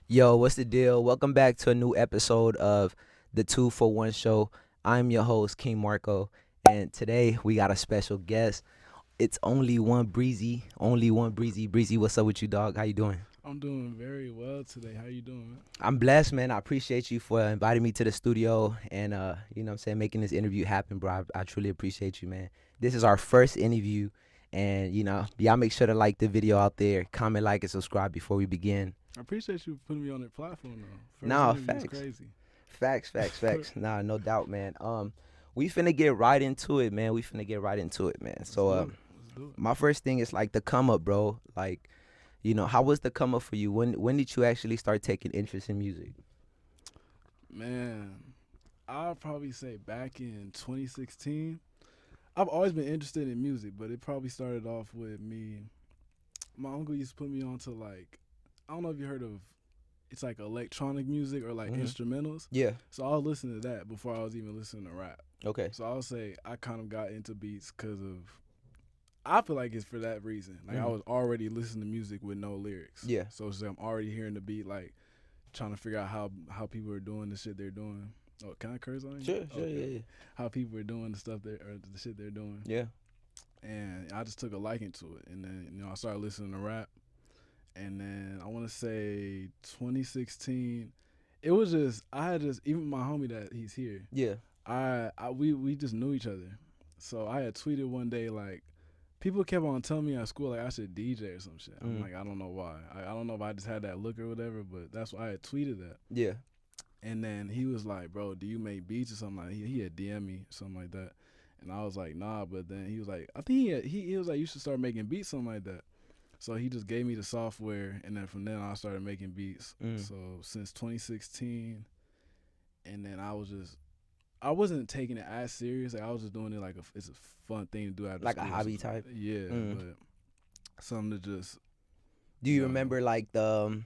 Yo, what's the deal? Welcome back to a new episode of the 2 for 1 show. I'm your host, King Marco, and today we got a special guest. It's Only1Breezy. Only1Breezy. Breezy, what's up with you, dog? How you doing? I'm doing very well today. How you doing, man? I'm blessed, man. I appreciate you for inviting me to the studio and you know what I'm saying, making this interview happen, bro. I truly appreciate you, man. This is our first interview and y'all make sure to like the video out there, comment, like, and subscribe before we begin. I appreciate you putting me on that platform though. First Nah, interview is facts. crazy. Facts. Nah, no doubt, man. We finna get right into it, man. Let's So, do it. Let's do my first thing is like the come up, bro. Like, how was the come up for you? When did you actually start taking interest in music? it. Man, I'll probably say back in 2016. I've always been interested in music, but it probably started off with me. My uncle used to put me on to like, I don't know if you heard of, it's like electronic music or like Hmm. instrumentals. Yeah. So I was listening to that before I was even listening to rap. Okay. So I'll say I kind of got into beats because of I feel like it's for that reason. Like I Hmm. was already listening to music with no lyrics. Yeah. So it's like I'm already hearing the beat, like trying to figure out how people are doing the shit they're doing. Oh, can I curse on you? Sure. Okay. Yeah. How people are doing the stuff that or the shit they're doing, Yeah. and I just took a liking to it. And then I started listening to rap, and then I want to say 2016. It was just I had just even my homie that he's here. Yeah. We just knew each other, so I had tweeted one day like people kept on telling me at school like I should DJ or some shit. I'm Mm. like, I don't know why. I don't know if I just had that look or whatever, but that's why I had tweeted that. Yeah. And then he was like, bro, do you make beats or something like that? He had DM me something like that. And I was like, nah, but then he was like, I think he was like, you should start making beats, something like that. So he just gave me the software, and then from then I started making beats. Mm. So since 2016, and then I wasn't taking it as serious. Like I was just doing it like it's a fun thing to do after Like a school. hobby type. Yeah, Mm. but something to just Do you you know remember like the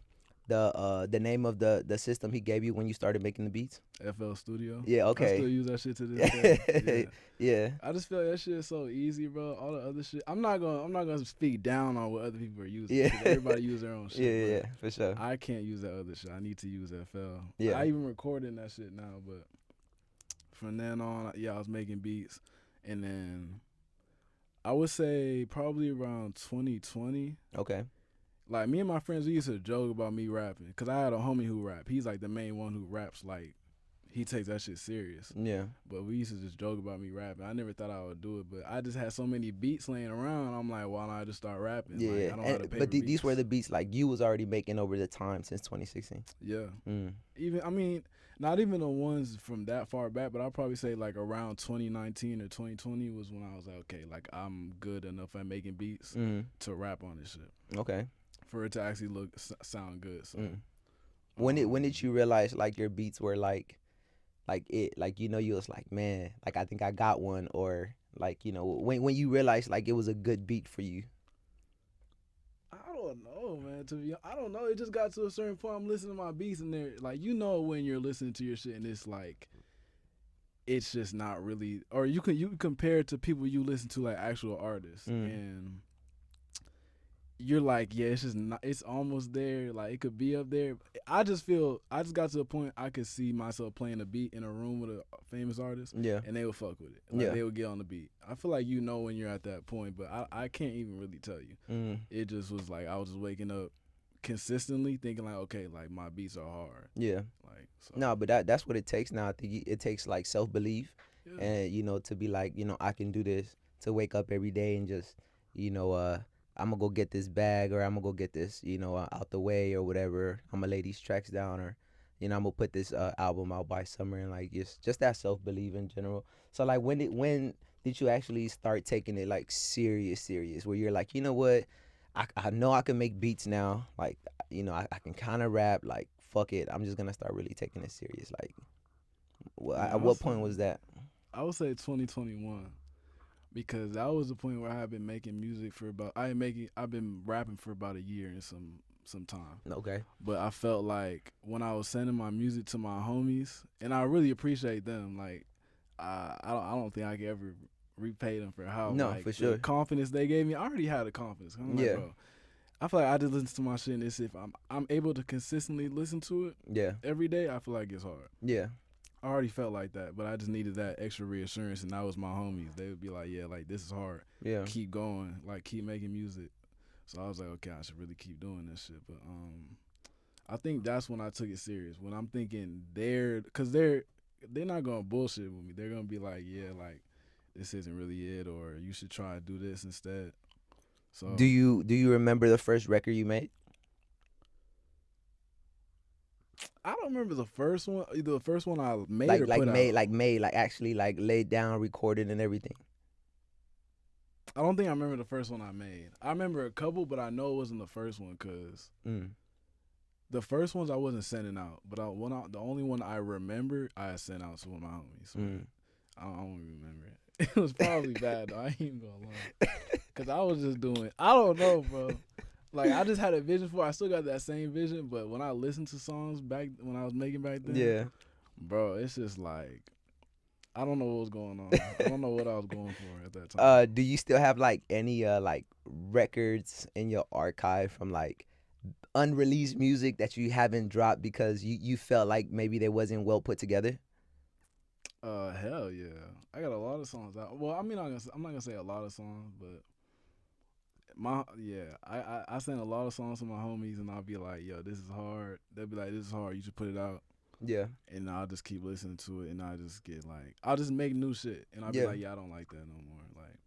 name of the system he gave you when you started making the beats? FL Studio. Yeah. I still Okay. use that shit to this day. Yeah. Yeah. I just feel like that shit is so easy, bro. All the other shit. I'm not gonna speak down on what other people are using Yeah. because everybody use their own Yeah. shit. Yeah. But For sure. I can't use that other shit. I need to use FL. Yeah. I even record in that shit now. But from then on, yeah, I was making beats, and then I would say probably around 2020. Okay. Like me and my friends, we used to joke about me rapping because I had a homie who rap. He's like the main one who raps. Like he takes that shit serious. Yeah. But we used to just joke about me rapping. I never thought I would do it, but I just had so many beats laying around. I'm like, why don't I just start rapping? Like Yeah. I don't know how to And pay but for these were beats. the beats like you was already making over the time since 2016. Yeah. Mm. Even I mean, not even the ones from that far back, but I'll probably say like around 2019 or 2020 was when I was like, okay, like I'm good enough at making beats Mm. to rap on this shit Okay. for it to actually sound good. So, Mm. When um, did you realize like your beats were like it like you was like, man, like I think I got one, or like when you realized like it was a good beat for you? I don't know, man. I don't know. It just got to a certain point. I'm listening to my beats, and they're like, when you're listening to your shit, and it's like, it's just not really. Or you can compare it to people you listen to, like actual artists, Mm. and you're like, yeah, it's just not. It's almost there. Like it could be up there. I just got to a point I could see myself playing a beat in a room with a famous artist, Yeah. and they would fuck with it. Like Yeah. they would get on the beat. I feel like when you're at that point, but I can't even really tell you. Mm. It just was like I was just waking up consistently thinking like, okay, like my beats are hard. Yeah. Like so No, but that's what it takes now. I think it takes like self-belief, yeah. and to be like, I can do this, to wake up every day and just, I'm gonna go get this bag, or I'm gonna go get this, out the way or whatever. I'm gonna lay these tracks down, or I'm gonna put this album out by summer, and like just that self-belief in general. So like when did you actually start taking it like serious, where you're like, you know what, I know I can make beats now, like, I can kind of rap, like, fuck it, I'm just gonna start really taking it serious. Like, Man, at what point was that? I would say 2021 because that was the point where I had been making music for about I've been rapping for about a year and some time. Okay. But I felt like when I was sending my music to my homies, and I really appreciate them. Like I don't think I could ever repay them for how No, like for the sure. confidence they gave me. I already had the confidence. I'm like, Yeah. bro, I feel like I just listen to my shit, and it's if I'm able to consistently listen to it Yeah. every day, I feel like it's hard. Yeah. I already felt like that, but I just needed that extra reassurance, and that was my homies. They would be like, "Yeah, like this is hard. Yeah. Keep going. Like keep making music." So I was like, "Okay, I should really keep doing this shit." But I think that's when I took it serious. When I'm thinking cause they're not gonna bullshit with me. They're gonna be like, "Yeah, like this isn't really it, or you should try to do this instead." Do So you remember the first record you made? I don't remember the first one, either the first one I made or Like put out. made like actually like laid down, recorded, and everything. I don't think I remember the first one I made. I remember a couple, but I know it wasn't the first one because Mm. the first ones I wasn't sending out. But the only one I remember, I had sent out to one of my homies. But Mm. I don't remember it. It was probably bad though. I ain't even gonna lie. Cause I was just doing, I don't know, bro. Like I just had a vision for. I still got that same vision, but when I listened to songs back when I was making back then, Yeah. bro, it's just like I don't know what was going on. I don't know what I was going for at that time. Do you still have like any like records in your archive from like unreleased music that you haven't dropped because you felt like maybe they wasn't well put together? Hell yeah, I got a lot of songs out. Well, I mean, I'm not gonna say a lot of songs, but I send a lot of songs to my homies, and I'll be like, yo, this is hard. They'll be like, this is hard. You should put it out. Yeah. And I'll just keep listening to it, and I just get like, I'll just make new shit, and I'll be Yeah. like, yeah, I don't like that no more. Like,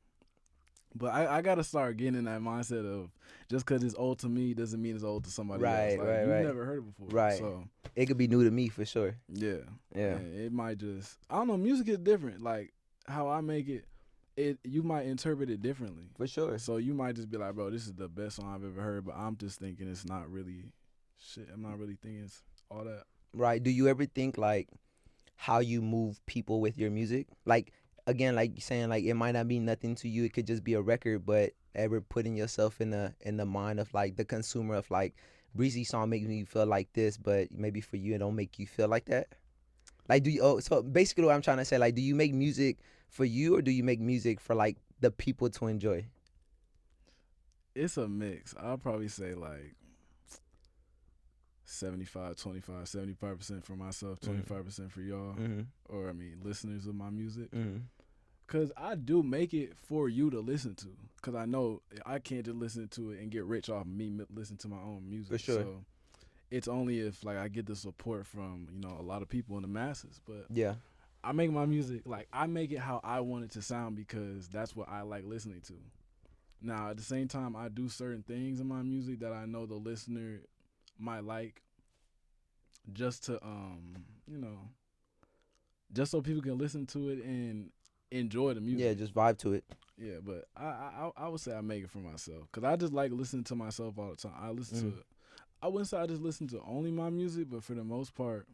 but I gotta start getting in that mindset of just because it's old to me doesn't mean it's old to somebody else. Right. Like Right. you've Right. never heard it before, Right. so It could be new to me for sure. yeah, Yeah. it might just I don't know. Music is different. Like how I make it, you might interpret it differently. For sure. So you might just be like, bro, this is the best song I've ever heard, but I'm just thinking it's not really shit. I'm not really thinking it's all that. Right. Do you ever think like how you move people with your music? Like again, like you saying, like it might not be nothing to you. It could just be a record, but ever putting yourself in the mind of like the consumer of like Breezy song makes me feel like this, but maybe for you it don't make you feel like that. Like do you? Oh, so basically what I'm trying to say, like, do you make music for you or do you make music for like the people to enjoy? It's a mix. I'll probably say like 75, 25, 75% for myself, Mm. 25% for y'all, Mhm. or I mean, listeners of my music. Mhm. Cause I do make it for you to listen to. Cause I know I can't just listen to it and get rich off me listening to my own music. For sure. So it's only if like I get the support from a lot of people in the masses. But Yeah. I make my music like I make it how I want it to sound because that's what I like listening to. Now at the same time, I do certain things in my music that I know the listener might like, just to just so people can listen to it and enjoy the music. Yeah. Just vibe to it. Yeah, but I would say I make it for myself because I just like listening to myself all the time. I listen to, I wouldn't say I just listen to only my music, but for the most part,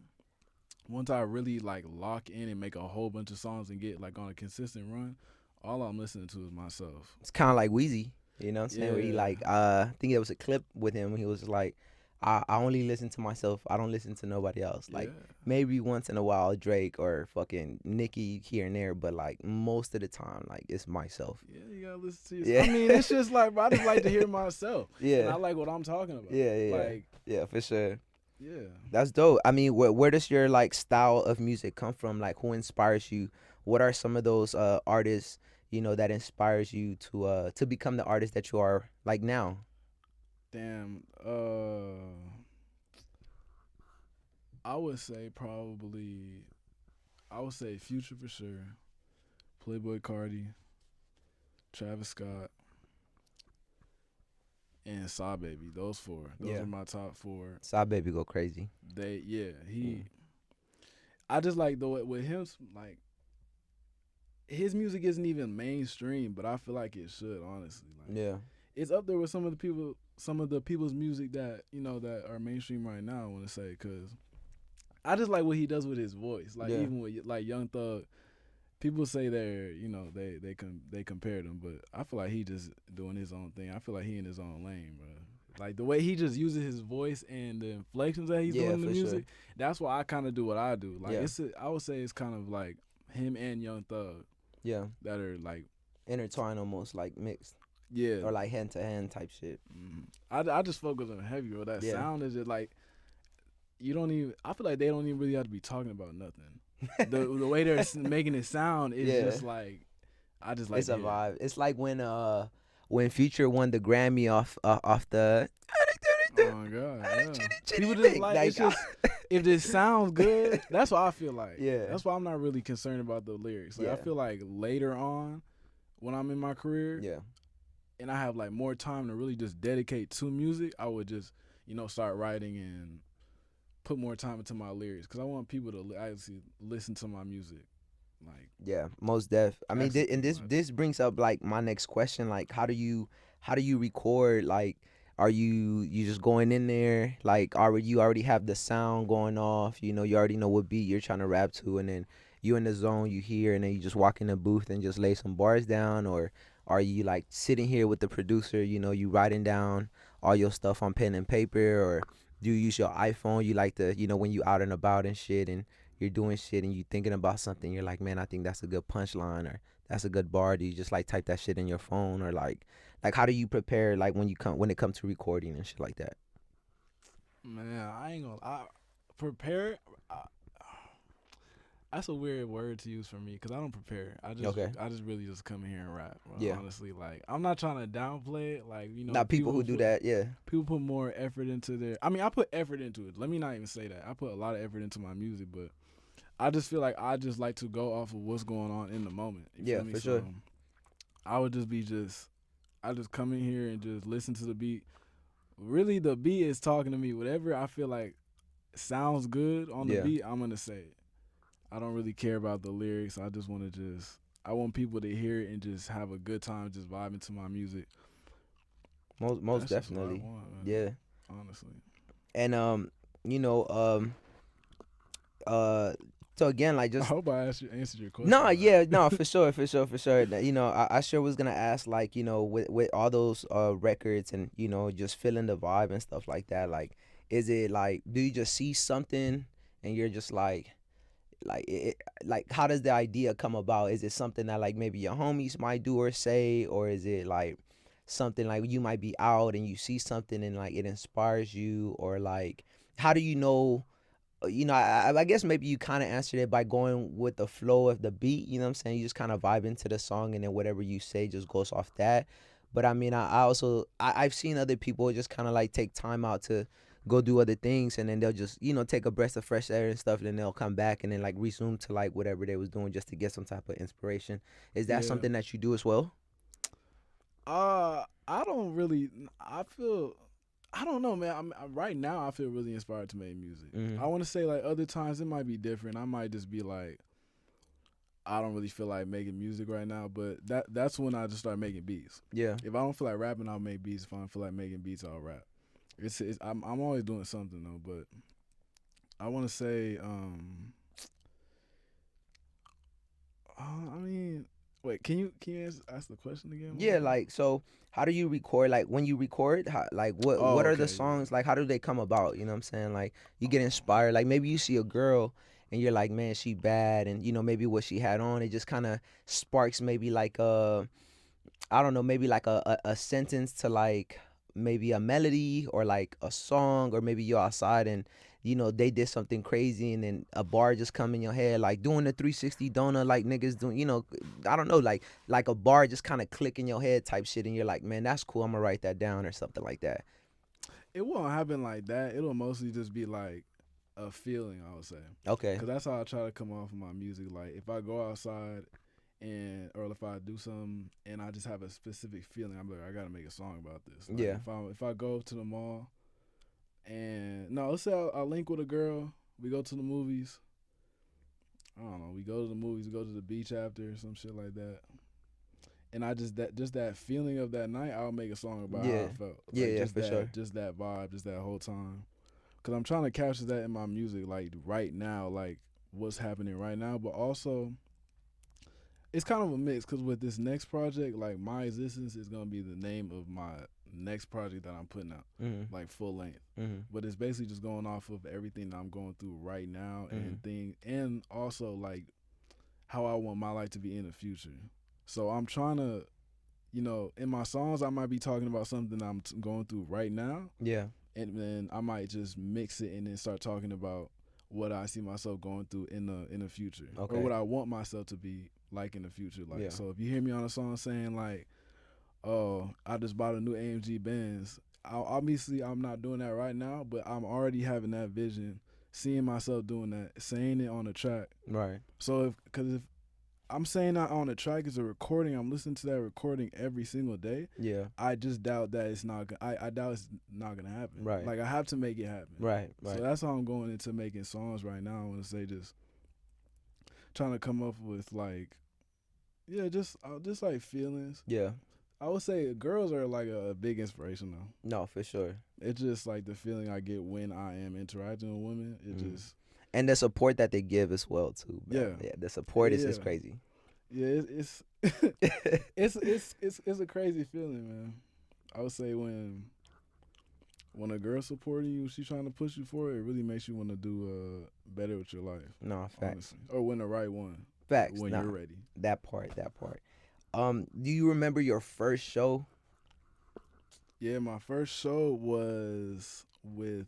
once I really like lock in and make a whole bunch of songs and get like on a consistent run, all I'm listening to is myself. It's kind of like Wheezy, you know what I'm saying? Where he Yeah. like, I think there was a clip with him. He was like, I only listen to myself. I don't listen to nobody else. Like Yeah. maybe once in a while Drake or fucking Nicki here and there, but like most of the time, like it's myself. Yeah, you gotta listen to yourself. Yeah. I mean, it's just like, bro, I just like to hear myself. And I Yeah. like what I'm talking about. Yeah. Yeah. Like, Yeah. For sure. yeah. That's dope. I mean, where does your like style of music come from? Like, who inspires you? What are some of those artists that inspires you to become the artist that you are like now? Damn. I would say probably, I would say Future for sure. Playboy Cardi, Travis Scott, and Saw Baby. Those four. Those Yeah. are my top four. Side baby go crazy. He. I just like the way with him. Like his music isn't even mainstream, but I feel like it should. Honestly, like Yeah. it's up there with some of the people's music that that are mainstream right now. I want to say because I just like what he does with his voice. Like Yeah. even with like Young Thug, people say they're they compared him, but I feel like he just doing his own thing. I feel like he in his own lane, bro. Like the way he just uses his voice and the inflections that he's Yeah, doing in the for music. sure. That's why I kind of do what I do. Like Yeah. I would say it's kind of like him and Young Thug Yeah. that are like Intertwined almost like mixed. Yeah. or like hand to hand type shit. I just focus on heavy, bro. That Yeah. sound is just like you don't even. I feel like they don't even really have to be talking about nothing. The way they're making it sound is Yeah. just like I just like It's to a hear it. vibe. It's like when Future won the Grammy off the Oh my god, yeah. People just thing. like Like it's just if this sounds good, that's what I feel like. yeah. That's why I'm not really concerned about the lyrics. Like I Yeah. feel like later on when I'm in my career Yeah. and I have like more time to really just dedicate to music, I would just start writing and put more time into my lyrics because I want people to actually listen to my music. Like Yeah, most def. I mean, actually and think this about it. this brings up like my next question. Like, how do you record? Like, are you just going in there? Like, you already have the sound going off? You already know what beat you're trying to rap to, and then you in the zone, you hear, and then you just walk in the booth and just lay some bars down, or are you like sitting here with the producer? You writing down all your stuff on pen and paper, or do you use your iPhone? You like to, when you out and about and shit, and you're doing shit and you thinking about something, you're like, man, I think that's a good punchline or that's a good bar. Do you just like type that shit in your phone, or like how do you prepare like when it comes to recording and shit like that? Man, I ain't gonna. I prepare. I, that's a weird word to use for me because I don't prepare. Okay. I just really just come in here and rap. Bro. Yeah. Honestly, like I'm not trying to downplay it. Like Not people who do that. Yeah. people put more effort into their. I mean, I put effort into it. Let me not even say that. I put a lot of effort into my music, but I just feel like I just like to go off of what's going on in the moment. You Yeah, feel me? for sure. So I would just be I just come in here and just listen to the beat. Really, the beat is talking to me. Whatever I feel like sounds good on the Yeah. beat, I'm gonna say it. I don't really care about the lyrics. I just want to I want people to hear it and just have a good time, just vibing to my music. Most That's just what I definitely. want, man. Yeah. Honestly. And you know, uh so again, like I just hope I answered your question, no, but yeah, no, for sure, for sure, for sure. I sure was gonna ask, like, with all those records and just feeling the vibe and stuff like that. Like, is it like, do you just see something and you're just like how does the idea come about? Is it something that like maybe your homies might do or say, or is it like something like you might be out and you see something and like it inspires you, or like how do you know? I guess maybe you kind of answered it by going with the flow of the beat. You know what I'm saying? You just kind of vibe into the song, and then whatever you say just goes off that. But I mean, I also I've seen other people just kind of like take time out to go do other things, and then they'll just take a breath of fresh air and stuff, and then they'll come back and then like resume to like whatever they was doing just to get some type of inspiration. Is that yeah. something that you do as well? I don't really. I feel. I don't know, man. Right now, I feel really inspired to make music. Mm-hmm. I want to say like other times it might be different. I might just be like, I don't really feel like making music right now, but that's when I just start making beats. Yeah. If I don't feel like rapping, I'll make beats. If I don't feel like making beats, I'll rap. I'm always doing something though, but I want to say I mean, wait, can you ask the question again? One Yeah, more time? like so how do you record? Like when you record, like what Oh, what are the okay, yeah. songs like? How do they come about? You know what I'm saying? Like you get inspired. Like maybe you see a girl and you're like, man, she bad, and maybe what she had on, it just kind of sparks maybe like I don't know, maybe like a sentence to like maybe a melody or like a song, or maybe you're outside and they did something crazy and then a bar just come in your head, like doing the 360 donut like niggas doing, I don't know, like a bar just kind of click in your head type shit, and you're like, man, that's cool, I'm gonna write that down or something like that. It won't happen like that. It'll mostly just be like a feeling, I would say. Okay. Cause that's how I try to come off of my music. Like if I go outside or if I do something and I just have a specific feeling, I'm like, I gotta make a song about this. Like Yeah. if I go to the mall and no, let's say I link with a girl, we go to the movies. I don't know, we go to the movies, we go to the beach after or some shit like that. And I just that feeling of that night, I'll make a song about how Yeah. I felt. Yeah, Like yeah, for sure. just that vibe, just that whole time. Cause I'm trying to capture that in my music, like right now, like what's happening right now. But also, it's kind of a mix. Cause with this next project, like my existence is gonna be the name of my next project that I'm putting out, Mhm. like full length. Mhm. But it's basically just going off of everything that I'm going through right now, Mhm. and also like how I want my life to be in the future. So I'm trying to you know, in my songs, I might be talking about something I'm going through right now, Yeah. and then I might just mix it and then start talking about what I see myself going through in the future, or Okay. what I want myself to be like in the future. Like, Yeah. so if you hear me on a song saying like, "Oh, I just bought a new AMG Benz," obviously I'm not doing that right now, but I'm already having that vision, seeing myself doing that, saying it on the track. Right. So if I'm saying that on the track is a recording, I'm listening to that recording every single day. Yeah. I just doubt that it's not. I doubt it's not gonna happen. Right. Like, I have to make it happen. Right. So Right. that's how I'm going into making songs right now. I want to say just trying to come up with like, yeah, just like feelings. Yeah. I would say girls are like a big inspiration though. No, for sure. It's just like the feeling I get when I am interacting with women. It just And the support that they give as well too. yeah, Man. Yeah. The support is yeah, crazy. yeah. It's a crazy feeling, man. I would say when a girl's supporting you, she's trying to push you forward, it really makes you want to do better with your life. No, facts. Honestly, or when the right one, Facts. when Nah, you're ready. that part. That part. Do you remember your first show? Yeah, my first show was with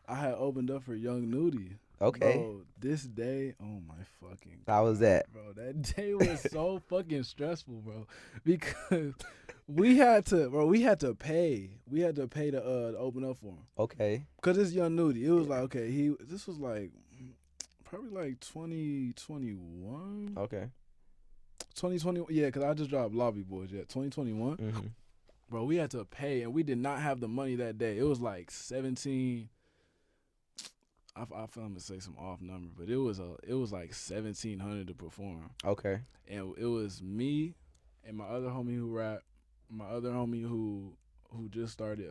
I had opened up for Young Nudie. Okay. Bro, this day, oh my fucking How was God, that? bro. That day was so fucking stressful, bro. Because we had to pay. We had to pay to open up for him. Okay. Cause it's Young Nudie. It was like, okay, this was like probably like 2021. Okay. 2020, yeah, cause I just dropped Lobby Boys, 2021. Mm-hmm. Bro, we had to pay and we did not have the money that day. It was like 17. I feel I'm gonna say some off number, but it was like 1,700 to perform, Okay. and it was me and my other homie who rap, my other homie who just started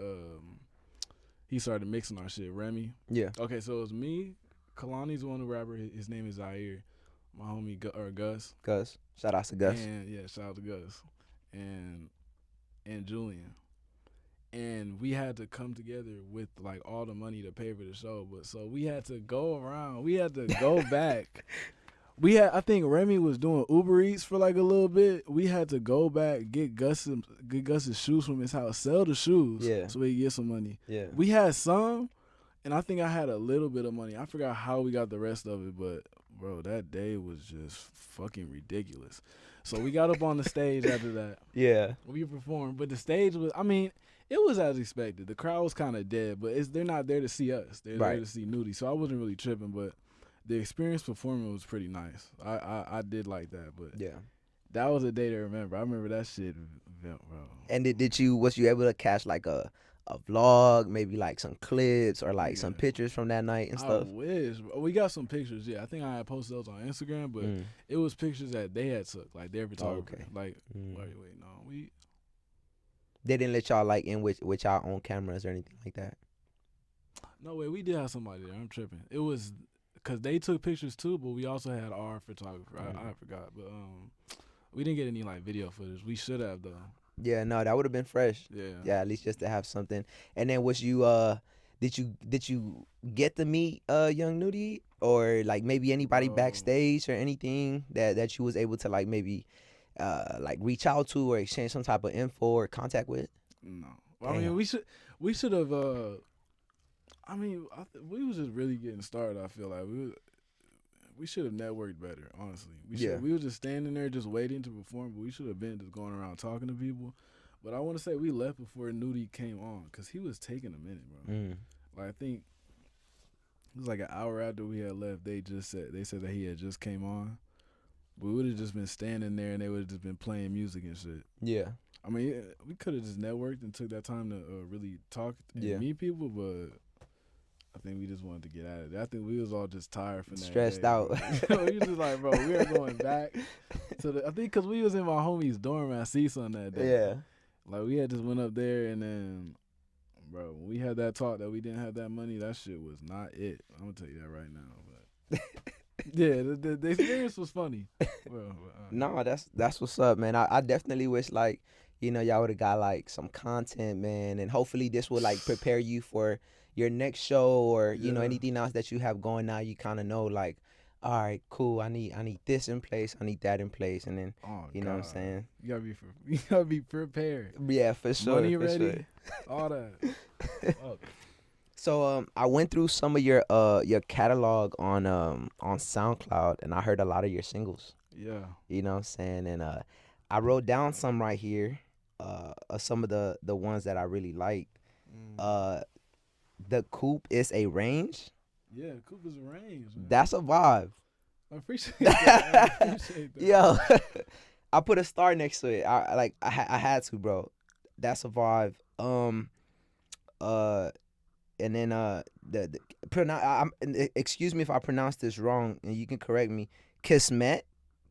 he started mixing our shit, Remy. Yeah. Okay, so it was me, Kalani's one rapper. His name is Zaire. My homie Gus, Gus. Shout out to Gus. and yeah, shout out to Gus, and Julian. And we had to come together with like all the money to pay for the show, but so we had to go around. We had to go back. I think Remy was doing Uber Eats for like a little bit. We had to go back, get Gus's shoes from his house, sell the shoes, Yeah. so we could get some money. Yeah. We had some, and I think I had a little bit of money. I forgot how we got the rest of it, but bro, that day was just fucking ridiculous. So we got up on the stage after that. Yeah. We performed, but the stage was, I mean, it was as expected. The crowd was kind of dead, but they're not there to see us. They're Right. there to see Nudie. So I wasn't really tripping, but the experience performing was pretty nice. I did like that, but Yeah. that was a day to remember. I remember that shit, bro. And was you able to catch like a vlog, maybe like some clips or like some Yeah. pictures from that night and I stuff? wish. We got some pictures, yeah. I think I had posted those on Instagram, but it was pictures that they had took, like their photographer. okay. Like, wait, no. They didn't let y'all like in with y'all own cameras or anything like that. No way, we did have somebody there. I'm tripping. It was because they took pictures too, but we also had our photographer. I forgot, but we didn't get any like video footage. We should have though. Yeah, no, that would have been fresh. Yeah. Yeah, at least just to have something. And then was you did you get to meet Young Nudie or like maybe anybody backstage or anything that you was able to like maybe like reach out to or exchange some type of info or contact with? No, I mean we should have. I mean, we was just really getting started. I feel like we should have networked better. Honestly, we were just standing there just waiting to perform, but we should have been just going around talking to people. But I want to say we left before Nudie came on because he was taking a minute, bro. Like I think it was like an hour after we had left. They said that he had just came on. We would have just been standing there and they would have just been playing music and shit. Yeah. I mean, we could have just networked and took that time to really talk and meet people, but I think we just wanted to get out of it. I think we was all just tired from that. Stressed day, out. We was just like, bro, we are going back. I think because we was in my homie's dorm at CSUN that day. Yeah. Like, we had just went up there and then, bro, when we had that talk that we didn't have that money, that shit was not it. I'm going to tell you that right now. But yeah, the experience was funny. No, that's what's up, man. I definitely wish like, y'all would have got like some content, man, and hopefully this will like prepare you for your next show or anything else that you have going now. You kind of know like all right, cool. I need this in place. I need that in place, and then Oh you know what I'm God, saying. you gotta be prepared. Yeah, for sure, Money for sure. ready, all that. Fuck. So I went through some of your catalog on SoundCloud, and I heard a lot of your singles. Yeah. You know what I'm saying? And I wrote down some right here. Some of the ones that I really like. Mm. Uh, the coupe is a range. Yeah, Cooper's range, man. That's a vibe. I appreciate that. I appreciate that. Yo, I put a star next to it. I had to, bro. That's a vibe. Uh, and then the excuse me if I pronounce this wrong, and you can correct me. Kismet,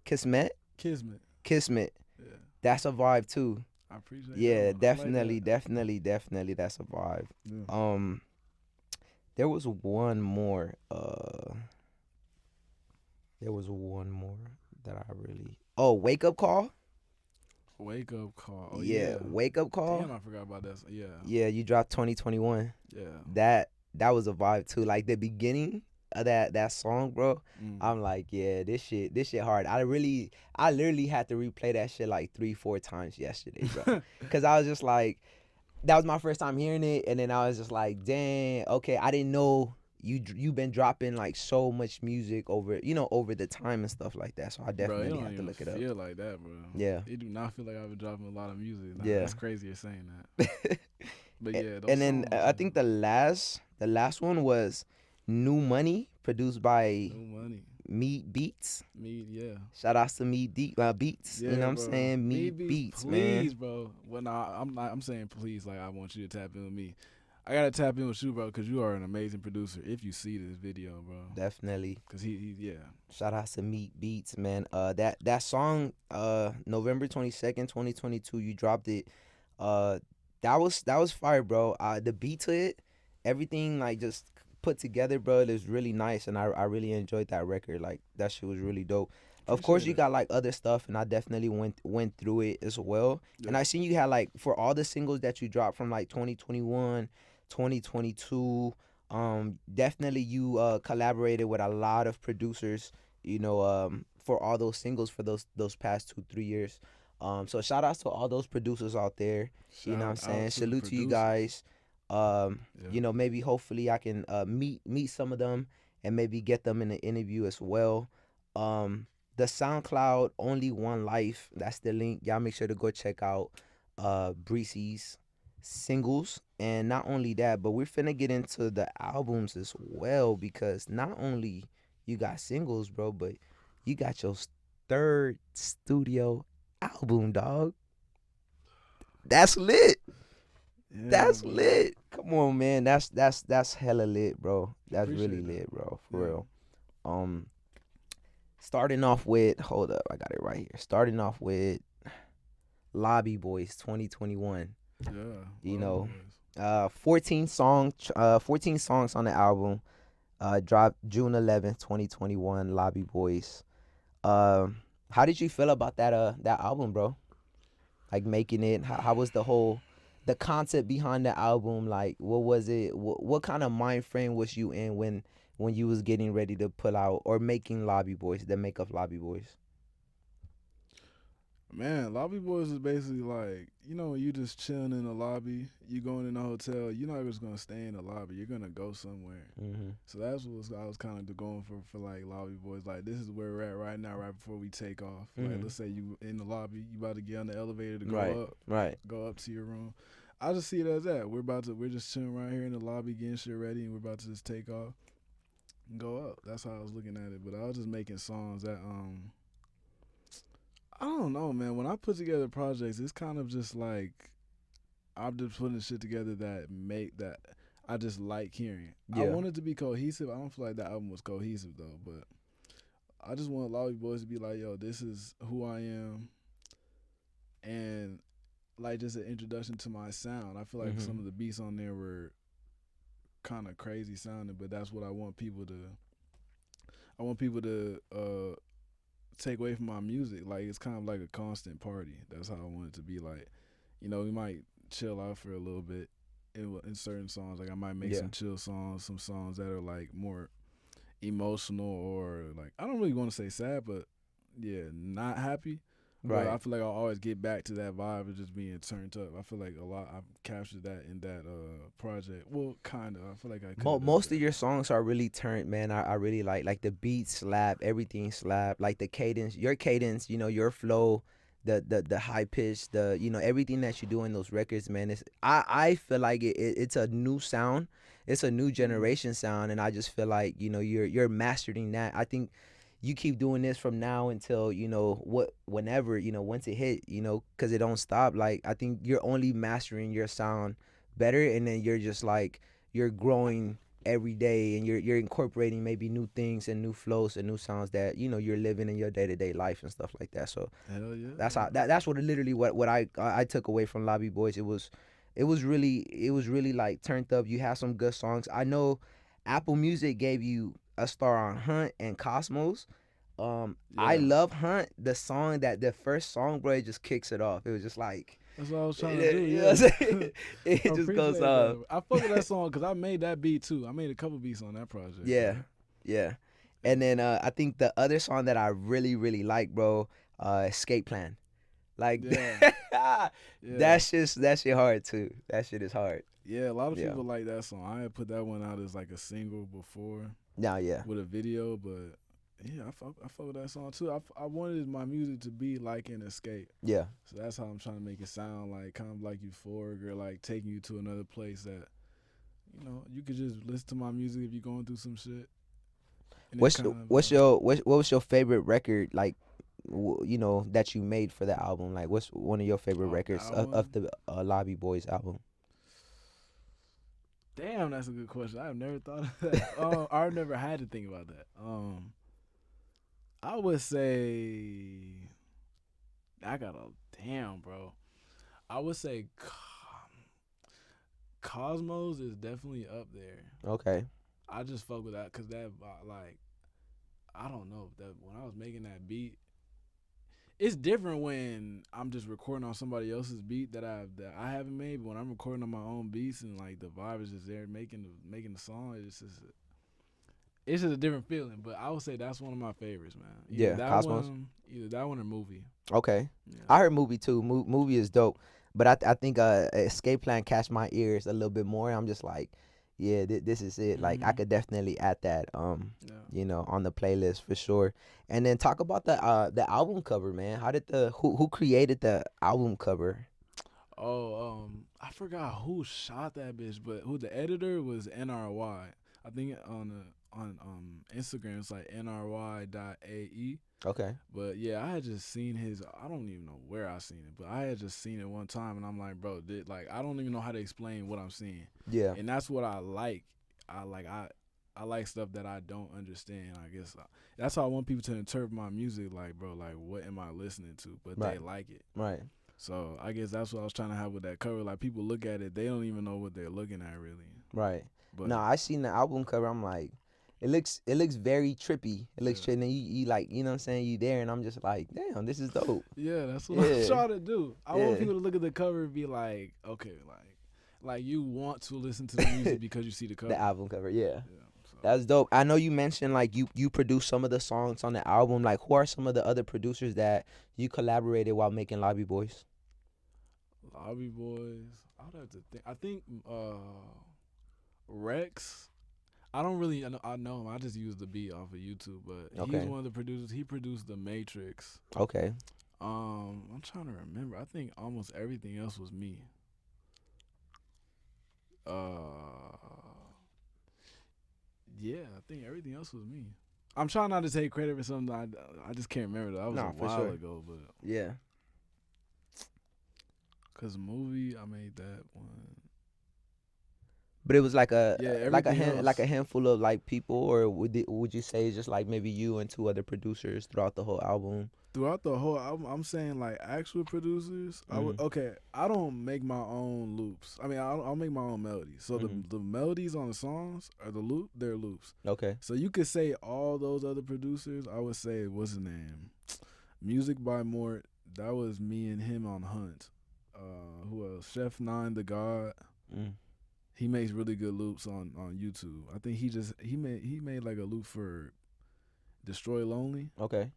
Kismet, Kismet. Kismet. Yeah, That's a vibe too. I appreciate that Yeah, one. I like definitely, that. definitely, definitely. That's a vibe. Yeah. There was one more. There was one more that I really. Oh, wake up call. Wake up call. Oh Yeah, yeah. wake up call. Damn, I forgot about that. Yeah. Yeah, you dropped 2021. Yeah. That was a vibe too. Like the beginning of that song, bro. Mm. I'm like, yeah, this shit hard. I literally had to replay that shit like 3-4 times yesterday, bro. Cause I was just like, that was my first time hearing it, and then I was just like, dang, okay, I didn't know you been dropping like so much music over the time and stuff like that. So I Bro, it definitely don't had to even look it up. feel like that, bro. Yeah, It do not feel like I've been dropping a lot of music. Nah, yeah. that's crazy you're saying that. But yeah, those And then songs. I think the last one was New Money, produced by No money. Meat Beats. Me, yeah. Shout outs to Beats. You know Yeah, what I'm bro. saying? Me Meat beats, Beats, man. please, bro. Well, nah, I'm not. I'm saying please. Like I want you to tap in with me. I gotta tap in with you, bro, because you are an amazing producer. If you see this video, bro, Definitely. because yeah, Shout outs to Meat Beats, man. That song, November 22nd, 2022, you dropped it. Uh, that was fire, bro. The beat to it, everything like just put together, bro. It was really nice, and I really enjoyed that record. Like that shit was really dope. Of course, appreciate you it. got like other stuff, and I definitely went through it as well. Yeah, And I seen you had like for all the singles that you dropped from like 2021, 2022. Definitely you collaborated with a lot of producers, for all those singles for those past 2-3 years. So shout outs to all those producers out there. You know what I'm shout out saying? to the Salute to you producers. guys. Yeah, Maybe hopefully I can meet some of them and maybe get them in an interview as well. The SoundCloud Only One Life, that's the link. Y'all make sure to go check out Breezy's singles. And not only that, but we're finna get into the albums as well, because not only you got singles, bro, but you got your third studio album, dog. That's lit. yeah, That's bro. lit. Come on, man. That's hella lit, bro. That's really Appreciate that. lit, bro. For Yeah, real. Um, starting off with, hold up, I got it right here. Starting off with Lobby Boys 2021. yeah. You Lobby know, Boys. 14 songs on the album. Dropped June 11th, 2021. Lobby Boys. Um, how did you feel about that album, bro? Like making it. How was the concept behind the album? Like, what was it? What kind of mind frame was you in when you was getting ready to pull out or making Lobby Boys, the make of Lobby Boys? Man, lobby boys is basically like, when you just chilling in the lobby, you going in a hotel, you're not just gonna stay in the lobby, you're gonna go somewhere. Mhm. So that's what I was kind of going for like lobby boys. Like this is where we're at right now, right before we take off. Like Mhm. let's say you in the lobby, you about to get on the elevator to Right. Right. go up to your room. I just see it as that we're just chilling right here in the lobby, getting shit ready, and we're about to just take off and go up. That's how I was looking at it. But I was just making songs that I don't know, man. When I put together projects, it's kind of just like I'm just putting shit together that I just like hearing. I Yeah. want it to be cohesive. I don't feel like that album was cohesive though, but I just want Lobby Boys to be like, yo, this is who I am, and like just an introduction to my sound. I feel like some Mhm. of the beats on there were kind of crazy sounding, but that's what I want people to. I want people to take away from my music. Like it's kind of like a constant party. That's how I want it to be. Like, we might chill out for a little bit in certain songs. Like I might make Yeah. some chill songs, some songs that are like more emotional or like I don't really want to say sad, but yeah, not happy. But I Right. feel like I'll always get back to that vibe of just being turned up. I feel like a lot I've captured that in that project. Well, kind of. I feel like I could have done Most of better. your songs are really turned, man. I really like the beats slap, everything slap, like the cadence, your cadence, your flow, the high pitch, the everything that you do in those records, man. I feel like it's a new sound, it's a new Mm. generation sound, and I just feel like you're mastering that. I think you keep doing this from now until whenever once it hit, because it don't stop. Like I think you're only mastering your sound better, and then you're just like you're growing every day, and you're incorporating maybe new things and new flows and new sounds that you're living in your day-to-day life and stuff like that. So Hell yeah, that's how bro. that's what literally what I took away from Lobby Boys. It was really like turned up. You have some good songs. I know Apple Music gave you a star on Hunt and Cosmos. I Yeah, love Hunt. The first song, bro, it just kicks it off. It was just like, that's what I was trying to do. you know what I'm Yeah, saying? I It just goes appreciate that. I fuck with that song because I made that beat too. I made a couple beats on that project, yeah, bro. yeah. And And then I think the other song that I really really like, bro, Escape Plan. Like yeah, yeah, that shit hard too. That shit is hard. yeah. A lot of Yeah. people like that song. I had put that one out as like a single before Now, yeah. with a video, but yeah, I fuck with that song too. I wanted my music to be like an escape. Yeah. So that's how I'm trying to make it sound like kind of like euphoric or like taking you to another place that you could just listen to my music if you're going through some shit, and it What's kind of what's your what was your favorite record like? That you made for the album. Like, what's one of your favorite off the records of album. the Lobby Boys album? Damn, that's a good question. I've never thought of that. I've never had to think about that. I would say I got a damn, bro. I would say Cosmos is definitely up there. Okay. I just fuck with that because that like I don't know that when I was making that beat, it's different when I'm just recording on somebody else's beat that I haven't made. But when I'm recording on my own beats and like the vibe is just there making the song, it's just a different feeling. But I would say that's one of my favorites, man. Yeah, Cosmos. Either that one or movie. Okay. Yeah. I heard movie too. Movie is dope, but I think Escape Plan catch my ears a little bit more. I'm just like, yeah, this is it. Like I Mhm. could definitely add that Yeah. on the playlist for sure. And then talk about the album cover, man. How did the who created the album cover? Oh, I forgot who shot that bitch, but who the editor was NRY. I think on Instagram it's like nry.ae. Okay. But yeah, I had just seen his. I don't even know where I seen it, but I had just seen it one time, and I'm like, bro, like I don't even know how to explain what I'm seeing, Yeah. and that's what I like. I like stuff that I don't understand. I guess that's how I want people to interpret my music. Like, bro, like what am I listening to? But Right. they like it. Right. So I guess that's what I was trying to have with that cover. Like people look at it, they don't even know what they're looking at really. Right. But No, I seen the album cover. I'm like, it looks very trippy. It looks yeah, trippy. And you like, you know what I'm saying? You there, and I'm just like, damn, this is dope. yeah, that's what I'm Yeah. trying to do. I want Yeah. people to look at the cover and be like, okay, like you want to listen to the music because you see the The cover. album cover. Yeah. Yeah. So That's dope. I know you mentioned like you produced some of the songs on the album. Like, who are some of the other producers that you collaborated while making Lobby Boys? Lobby Boys. I would have to think. I think Rex. I don't really. I know him. I just use the beat off of YouTube, but he's Okay. one of the producers. He produced The Matrix. Okay. I'm trying to remember. I think almost everything else was me. Uh, yeah, I think everything else was me. I'm trying not to take credit for something. I just can't remember. That was a No, for while sure. ago, but Yeah. cause movie I made that one. But it was like a Yeah, like a everything hand, like else a handful of like people, or would you say it's just like maybe you and two other producers throughout the whole album? throughout the whole album. I'm saying like actual producers. I would Mhm. okay. I don't make my own loops. I mean, I'll make my own melodies. So the Mhm. the melodies on the songs are the loop. They're loops. Okay. So you could say all those other producers. I would say what's his name? Music by Mort. That was me and him on Hunt. Who else? Chef Nine the God. Mm. He makes really good loops on YouTube. I think he made like a loop for Destroy Lonely. Okay.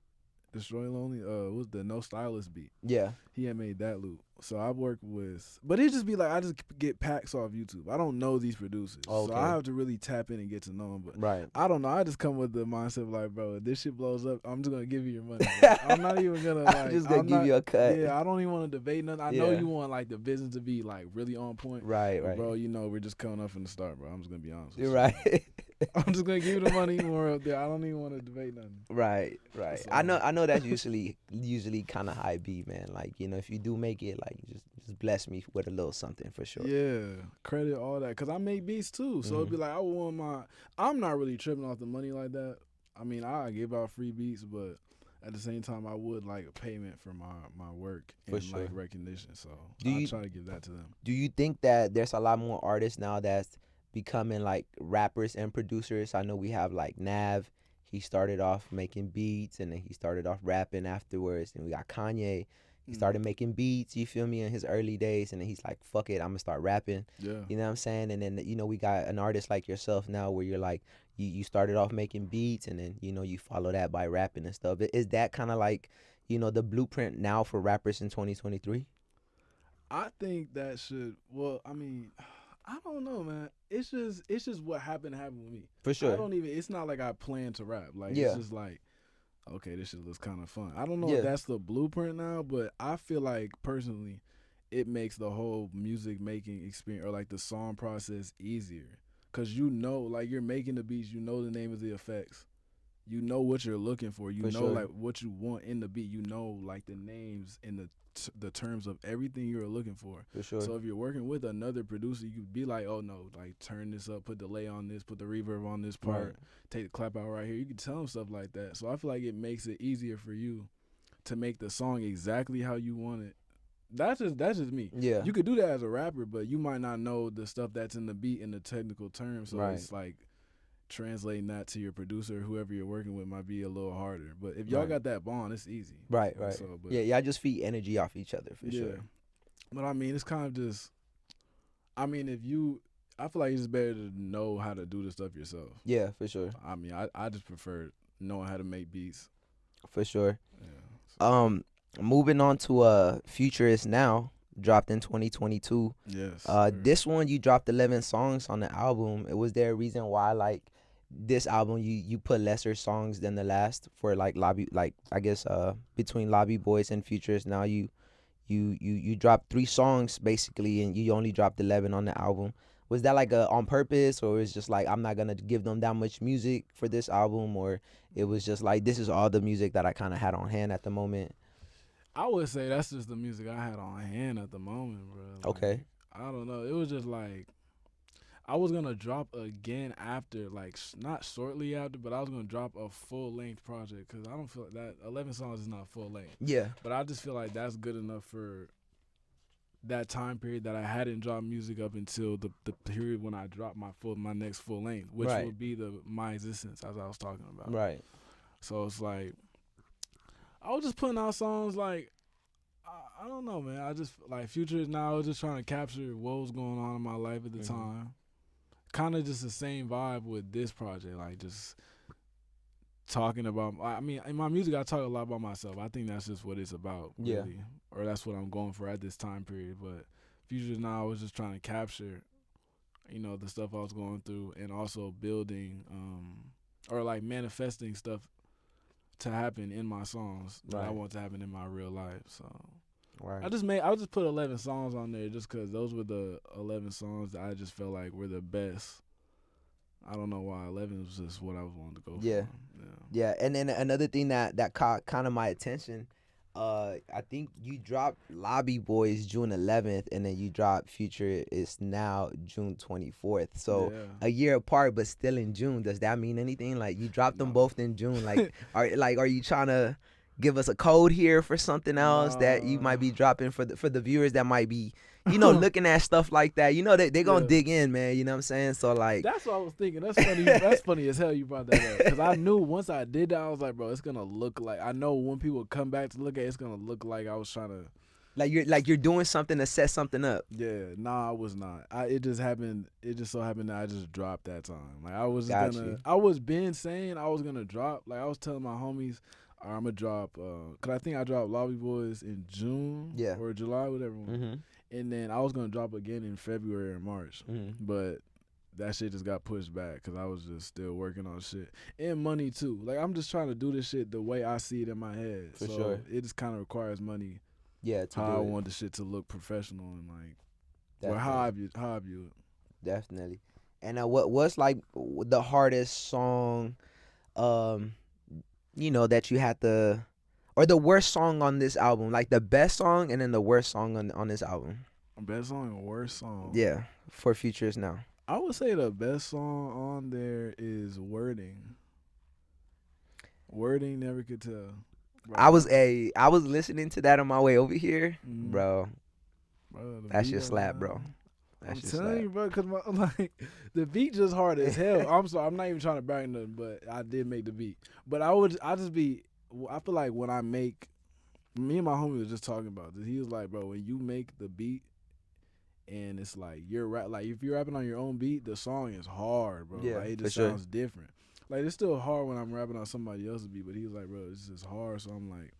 Destroy Lonely. Was the No Stylist beat. Yeah. He had made that loop. So I work with, but it just be like I just get packs off YouTube. I don't know these producers, so I Okay. have to really tap in and get to know them. But Right. I don't know. I just come with the mindset of like, bro, if this shit blows up, I'm just gonna give you your money. Bro. I'm not even gonna like. I'm just gonna I'm give not, you a cut. Yeah, I don't even want to debate nothing. I know Yeah. you want like the business to be like really on point. Right. But Right. bro, you know we're just coming up from the start, bro. I'm just gonna be honest with You're you. right. I'm just gonna give you the money more up there. I don't even want to debate nothing. Right, right. So- I know that's usually kind of high B, man. Like, you know, if you do make it, like, just bless me with a little something for sure. Yeah, credit all that because I make beats too. So it'd be like I'm not really tripping off the money like that. I mean, I give out free beats, but at the same time, I would like a payment for my work For and sure. like recognition. So Do I you- try to give that to them. Do you think that there's a lot more artists now that's becoming like rappers and producers? I know we have like Nav. He started off making beats and then he started off rapping afterwards. And we got Kanye. He started making beats, you feel me, in his early days. And then he's like, fuck it, I'm going to start rapping. Yeah. You know what I'm saying? And then, you know, we got an artist like yourself now where you're like, you started off making beats and then, you know, you follow that by rapping and stuff. Is that kind of like, you know, the blueprint now for rappers in 2023? I think that should. Well, I mean, I don't know, man. It's just what happened with me. For sure. I don't even. It's not like I plan to rap. Like Yeah. it's just like, okay, this shit looks kind of fun. I don't know Yeah. if that's the blueprint now, but I feel like personally, it makes the whole music making experience or like the song process easier. Cause you know, like you're making the beats, you know the name of the effects, you know what you're looking for, you For know sure. like what you want in the beat, you know like the names and the terms of everything you're looking for. For sure. So if you're working with another producer, you could be like, oh no, like turn this up, put delay on this, put the reverb on this part, Right. take the clap out right here. You can tell them stuff like that. So I feel like it makes it easier for you to make the song exactly how you want it. That's just me. Yeah. You could do that as a rapper, but you might not know the stuff that's in the beat and the technical terms. So Right. it's like translating that to your producer, whoever you're working with, might be a little harder. But if y'all Right. got that bond, it's easy. Right, right. So, but Yeah, just feed energy off each other for yeah. sure. But I mean, it's kind of just. I mean, I feel like it's just better to know how to do the stuff yourself. Yeah, for sure. I mean, I just prefer knowing how to make beats. For sure. Yeah. So, Moving on to Futureisnow, dropped in 2022. yes. sir. This one you dropped 11 songs on the album. Was there a reason why like this album you put lesser songs than the last for like Lobby, like I guess between Lobby Boys and Futureisnow you dropped 3 songs basically and you only dropped 11 on the album. Was that like on purpose, or it's just like I'm not gonna give them that much music for this album, or it was just like this is all the music that I kind of had on hand at the moment? I would say that's just the music I had on hand at the moment, bro. Like, Okay. I don't know. It was just like I was gonna drop again after, like not shortly after, but I was gonna drop a full length project because I don't feel like that 11 songs is not full length. Yeah. But I just feel like that's good enough for that time period that I hadn't dropped music up until the period when I dropped my next full length, which Right. would be my existence, as I was talking about. Right. So it's like I was just putting out songs like I don't know, man. I just like Futureisnow. I was just trying to capture what was going on in my life at the time. Kind of just the same vibe with this project, like just talking about. I mean, in my music, I talk a lot about myself. I think that's just what it's about, Yeah. really, or that's what I'm going for at this time period. But Futureisnow, I was just trying to capture, the stuff I was going through, and also building, or like manifesting stuff to happen in my songs that I Right. want to happen in my real life. So Right. I just put 11 songs on there just because those were the 11 songs that I just felt like were the best. I don't know why 11 was just what I was wanting to go Yeah. for. Yeah, and then another thing that caught kind of my attention, I think you dropped Lobby Boys June 11th, and then you dropped Future is Now June 24th. So Yeah. a year apart, but still in June. Does that mean anything? Like you dropped them No. both in June. Like are you trying to give us a code here for something else that you might be dropping for the viewers that might be looking at stuff like that? They gonna Yeah. dig in, man. You know what I'm saying? So like That's what I was thinking. That's funny. That's funny as hell you brought that up. Because I knew once I did that, I was like, bro, it's going to look like, I know when people come back to look at it, it's going to look like I was trying to Like you're doing something to set something up. Yeah, nah, I was not. It just happened. It just so happened that I just dropped that time. Like I was just Got gonna. you. I was been saying I was gonna drop. Like I was telling my homies, I'm gonna drop. Cause I think I dropped Lobby Boys in June Yeah. or July, whatever one. Mhm. And then I was gonna drop again in February or March, Mhm. but that shit just got pushed back because I was just still working on shit and money too. Like I'm just trying to do this shit the way I see it in my head. For So sure. it just kind of requires money. Yeah, to How I do it. want the shit to look professional and like, well, Definitely. how I view it. Definitely. And what's like the hardest song, um, that you had to, or the worst song on this album, like the best song and then the worst song on this album. Best song or worst song? Yeah, for Futures Now. I would say the best song on there is Wording. Wording never could tell. Bro, I was listening to that on my way over here, mm, bro. bro, the That beat shit on slap, bro. that. That I'm shit telling slap. you, bro, because like the beat just hard as hell. I'm sorry, I'm not even trying to brag nothing, but I did make the beat. But I just be, I feel like when I make, me and my homie was just talking about this. He was like, bro, when you make the beat and it's like you're like if you're rapping on your own beat, the song is hard, bro. Yeah, Like it for just sure. sounds different. Like it's still hard when I'm rapping on somebody else's beat, but he was like, bro, this is hard. So I'm like,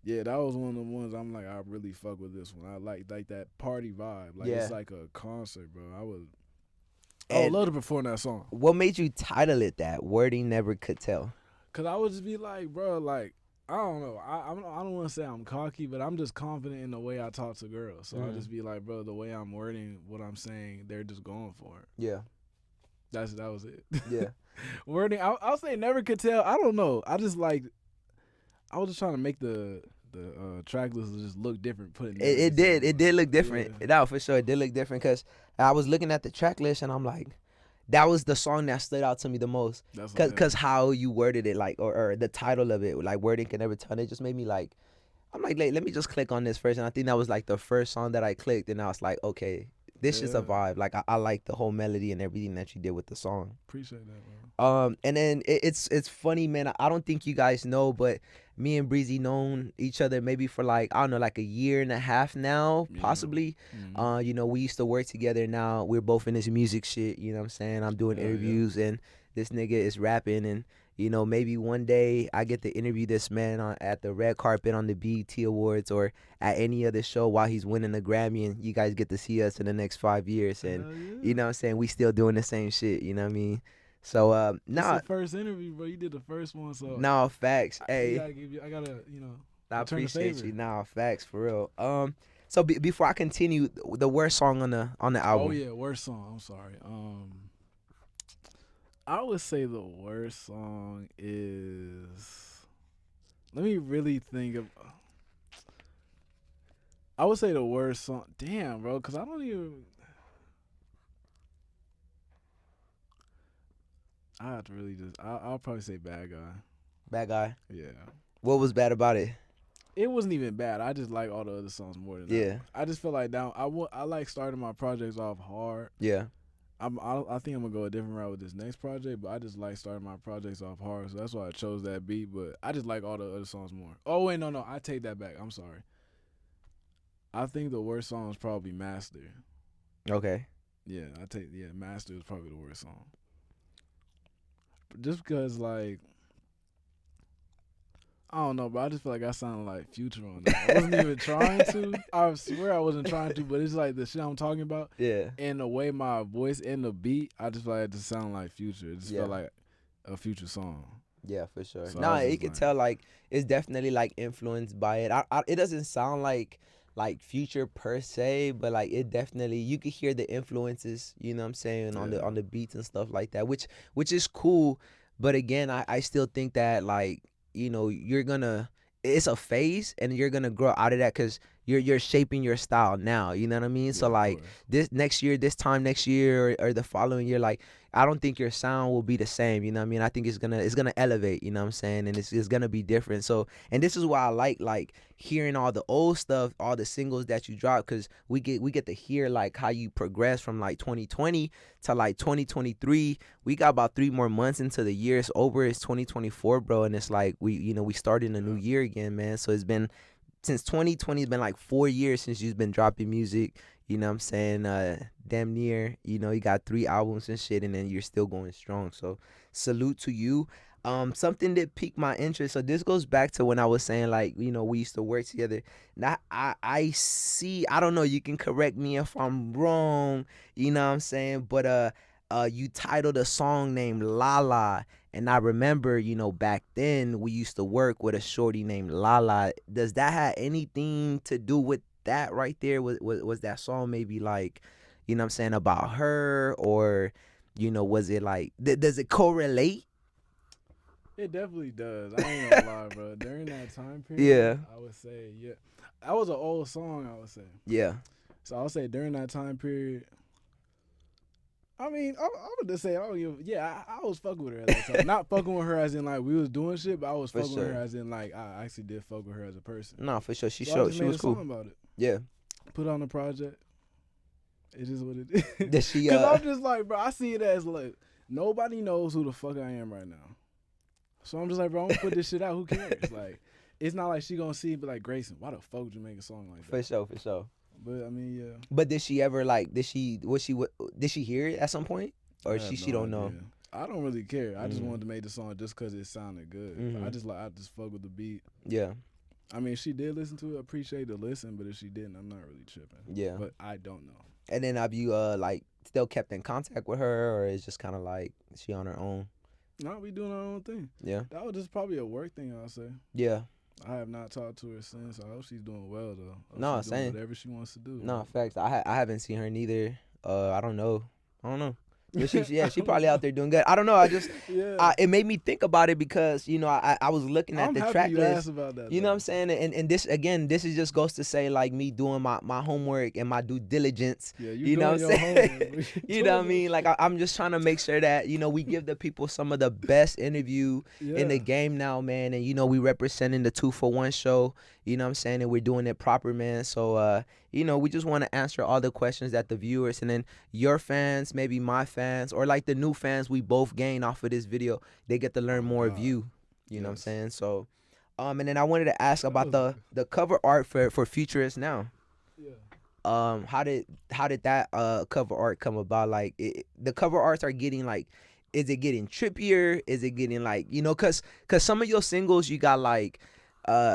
yeah, that was one of the ones I'm like, I really fuck with this one. I like that party vibe. Like Yeah. it's like a concert, bro. I would And love to perform that song. what made you title it that? Wording never could tell. Cause I would just be like, bro, like I don't know. I don't want to say I'm cocky, but I'm just confident in the way I talk to girls. So I just be like, bro, the way I'm wording what I'm saying, they're just going for it. Yeah. That was it. Yeah. Wording, I'll say never could tell. I don't know. I just like I was just trying to make the track list just look different. Putting It did look Yeah. different. No, for sure, it did look different because I was looking at the track list and I'm like, that was the song that stood out to me the most. That's Cause how you worded it, like, or the title of it, like wording can never tell. It just made me like, I'm like, let me just click on this first, and I think that was like the first song that I clicked, and I was like, okay, this is a vibe. Like I like the whole melody and everything that you did with the song. Appreciate that, bro. And then it's funny, man. I don't think you guys know, but me and Breezy known each other maybe for like, I don't know, like a year and a half now, Yeah. possibly. We used to work together. Now we're both in this music shit. You know what I'm saying? I'm doing Hell yeah. interviews, and this nigga is rapping, and maybe one day I get to interview this man at the red carpet on the BET Awards or at any other show while he's winning a Grammy, and you guys get to see us in the next 5 years, and Hell yeah. you know what I'm saying? We still doing the same shit. You know what I mean? So This is the first interview, bro. You did the first one, so facts. Hey, I gotta, I return the appreciate favor. you. Facts for real. So before I continue, the worst song on the album. Oh yeah, worst song. I'm sorry. I would say the worst song is. Let me really think of. I would say the worst song. Damn, bro, because I don't even. I have to really just. I'll probably say Bad Guy. Bad Guy. Yeah. What was bad about it? It wasn't even bad. I just like all the other songs more than that. Yeah. One. I just feel like down. I like starting my projects off hard. Yeah. I think I'm gonna go a different route with this next project, but I just like starting my projects off hard, so that's why I chose that beat. But I just like all the other songs more. Oh wait, no, I take that back. I'm sorry. I think the worst song is probably Master. Okay. Yeah, Master is probably the worst song. Just because like I don't know, but I just feel like I sounded like Future on that. I wasn't even trying to. I swear I wasn't trying to, but it's like the shit I'm talking about. Yeah. And the way my voice and the beat, I just feel like it just sound like Future. It just felt like a Future song. Yeah, for sure. So You can tell like it's definitely like influenced by it. It doesn't sound like Future per se, but like it definitely, you could hear the influences, you know what I'm saying, on the beats and stuff like that, which is cool. But again, I still think that like, you're gonna, it's a phase and you're gonna grow out of that because you're shaping your style now, you know what I mean? So like this time next year or the following year, like I don't think your sound will be the same, you know what I mean? I think it's gonna elevate, you know what I'm saying? And it's gonna be different. So, and this is why I like hearing all the old stuff, all the singles that you drop, because we get to hear like how you progress from like 2020 to like 2023. We got about 3 more months into the year. It's over. It's 2024, bro, and it's like we started in a new year again, man. So it's been since 2020 has been like 4 years since you've been dropping music. You know what I'm saying? Damn near, you got 3 albums and shit, and then you're still going strong. So salute to you. Something that piqued my interest. So this goes back to when I was saying, like, we used to work together. Now I see, I don't know, you can correct me if I'm wrong, you know what I'm saying? But you titled a song named Lala. And I remember, back then we used to work with a shorty named Lala. Does that have anything to do with that right there? Was that song maybe like, what I'm saying, about her? Or, was it like, does it correlate? It definitely does. I ain't gonna lie, bro. During that time period, Yeah. I would say, yeah, that was an old song. I would say. Yeah. So I would say during that time period. I mean, I would just say, yeah, I was fucking with her at that time. Not fucking with her as in like we was doing shit, but I was For fucking with her sure. as in like I actually did fuck with her as a person. No, for sure. So I just She made was a song cool. about it. Yeah. Put on the project. It is what it is. Does she Cause I'm just like, bro, I see it as like nobody knows who the fuck I am right now. So I'm just like, bro, I'm gonna put this shit out. Who cares? Like, it's not like she gonna see it, but like, Grayson, why the fuck would you make a song like that? For sure, for sure. But I mean, yeah. But did she ever like? Did she hear it at some point, I or have she no don't know? idea. I don't really care. I just Mhm. wanted to make the song just cause it sounded good. Mhm. I just fuck with the beat. Yeah, I mean, if she did listen to it, I appreciate the listen. But if she didn't, I'm not really tripping. yeah. But I don't know. And then have you like still kept in contact with her, or is just kind of like she on her own? No, we doing our own thing. Yeah, That was just probably a work thing, I'll say. yeah. I have not talked to her since. I hope she's doing well though. I hope No, she's doing same. whatever she wants to do. No, facts. I haven't seen her neither. I don't know. I don't know. But she I she don't probably out know. there doing good. I don't know. I just Yeah. it made me think about it because I was looking at I'm the happy track you list. asked about that. You know what Though. I'm saying? And this again, this is just goes to say like me doing my homework and my due diligence. Yeah, You know doing what I'm your saying? homework. Bro. You know what I mean? Like I'm just trying to make sure that we give the people some of the best interview in the Yeah. game now, man. And we representing the 2 for 1 show. You know what I'm saying? And we're doing it proper, man. So we just want to answer all the questions that the viewers and then your fans, maybe my fans, or like the new fans we both gain off of this video, they get to learn Oh more of God. you. You know what I'm Yes. saying? So and then I wanted to ask That about was the cover art for Futurist Now. yeah. How did that cover art come about? Like the cover arts are getting like, is it getting trippier? Is it getting like, cause some of your singles you got like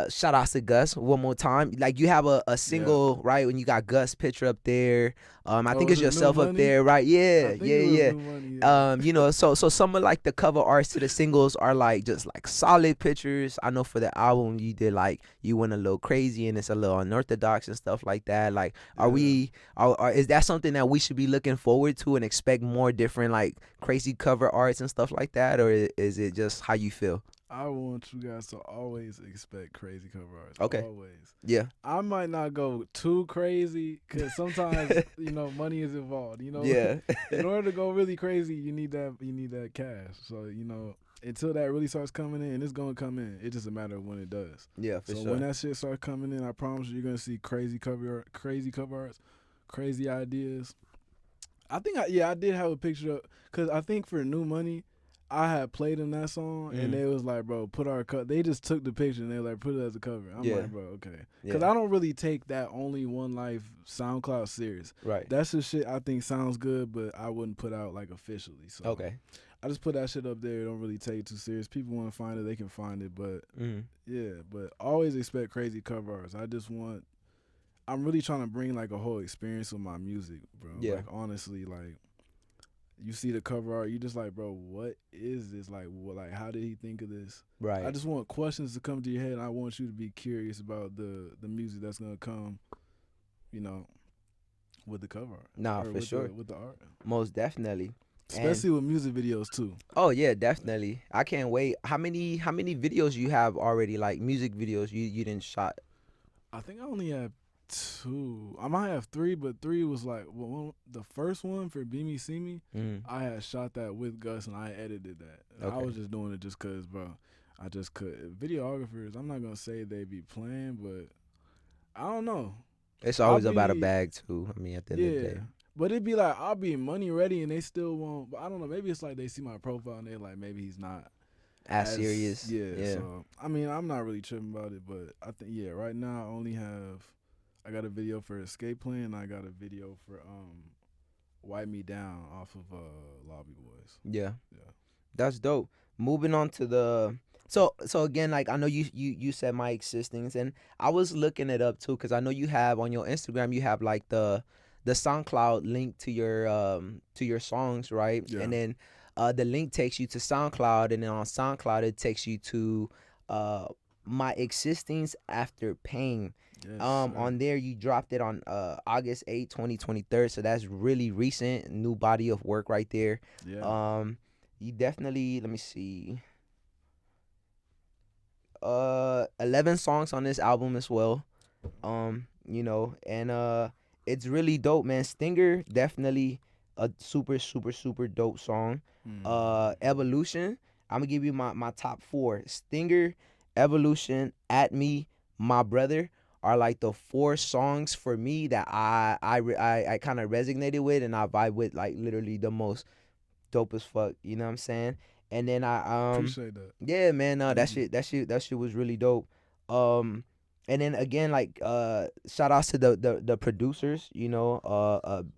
shout outs to Gus one more time. Like you have a Yeah. single, right, when you got Gus picture up there. I Oh, think was it's it New yourself up Money? there, right? I Yeah, think yeah, it was yeah. New Money. Yeah. So some of like the cover arts to the singles are like just like solid pictures. I know for the album you did like you went a little crazy and it's a little unorthodox and stuff like that. Like are Yeah. we is that something that we should be looking forward to and expect more different like crazy cover arts and stuff like that, or is it just how you feel? I want you guys to always expect crazy cover arts. Okay. Always. Yeah. I might not go too crazy because sometimes money is involved. Yeah. In order to go really crazy, you need that cash. So until that really starts coming in, it's gonna come in. It's just a matter of when it does. Yeah, for So sure. when that shit starts coming in, I promise you're gonna see crazy cover arts, crazy ideas. I think I did have a picture of because I think for New Money. I had played them that song and they was like, bro, put our cut. They just took the picture and they were like, put it as a cover. I'm Yeah. like, bro, okay, because Yeah. I don't really take that Only One Life SoundCloud serious. Right. That's the shit I think sounds good, but I wouldn't put out like officially. So Okay. I just put that shit up there. Don't really take it too serious. People want to find it, they can find it. But yeah, but always expect crazy cover arts. I'm really trying to bring like a whole experience with my music, bro. Yeah. Like honestly, like. You see the cover art, you just like, bro, what is this? Like, how did he think of this? Right. I just want questions to come to your head, and I want you to be curious about the music that's gonna come, with the cover art. Nah, or for sure. with the art, Most definitely. especially with music videos too. Oh yeah, definitely. I can't wait. How many videos you have already? Like music videos you didn't shot? I think I only have 2. I might have 3, but 3 was like the first one for Be Me See Me. I had shot that with Gus and I edited that. Okay. I was just doing it just cause, bro, I just could. Videographers, I'm not gonna say they be playing, but I don't know. It's always about a bag too. I mean, at the end of the day. But it'd be like I'll be money ready and they still won't. But I don't know. Maybe it's like they see my profile and they're like, maybe he's not As as serious. yeah. Yeah. So I mean, I'm not really tripping about it, but I think yeah. Right now, I got a video for Escape Plan. And I got a video for Wipe Me Down off of Lobby Boys. Yeah. Yeah. That's dope. Moving on to the so again, like I know you said my existence, and I was looking it up too because I know you have on your Instagram you have like the SoundCloud link to your songs, right? Yeah. And then the link takes you to SoundCloud, and then on SoundCloud it takes you to uh my existence after pain. Yes, sir. On there you dropped it on August 8th, 2023, so that's really recent, new body of work right there. Yeah. um you definitely, let me see, 11 songs on this album as well. And it's really dope, man. Stinger, definitely a super super super dope song. Mm. Evolution, I'm gonna give you my top four. Stinger, Evolution, At Me, My Brother are like the four songs for me that I kind of resonated with and I vibe with like literally the most. Dope as fuck. You know what I'm saying? And then Appreciate that. yeah, man, Thank you. that shit was really dope. Um and then again, like shout outs to the producers,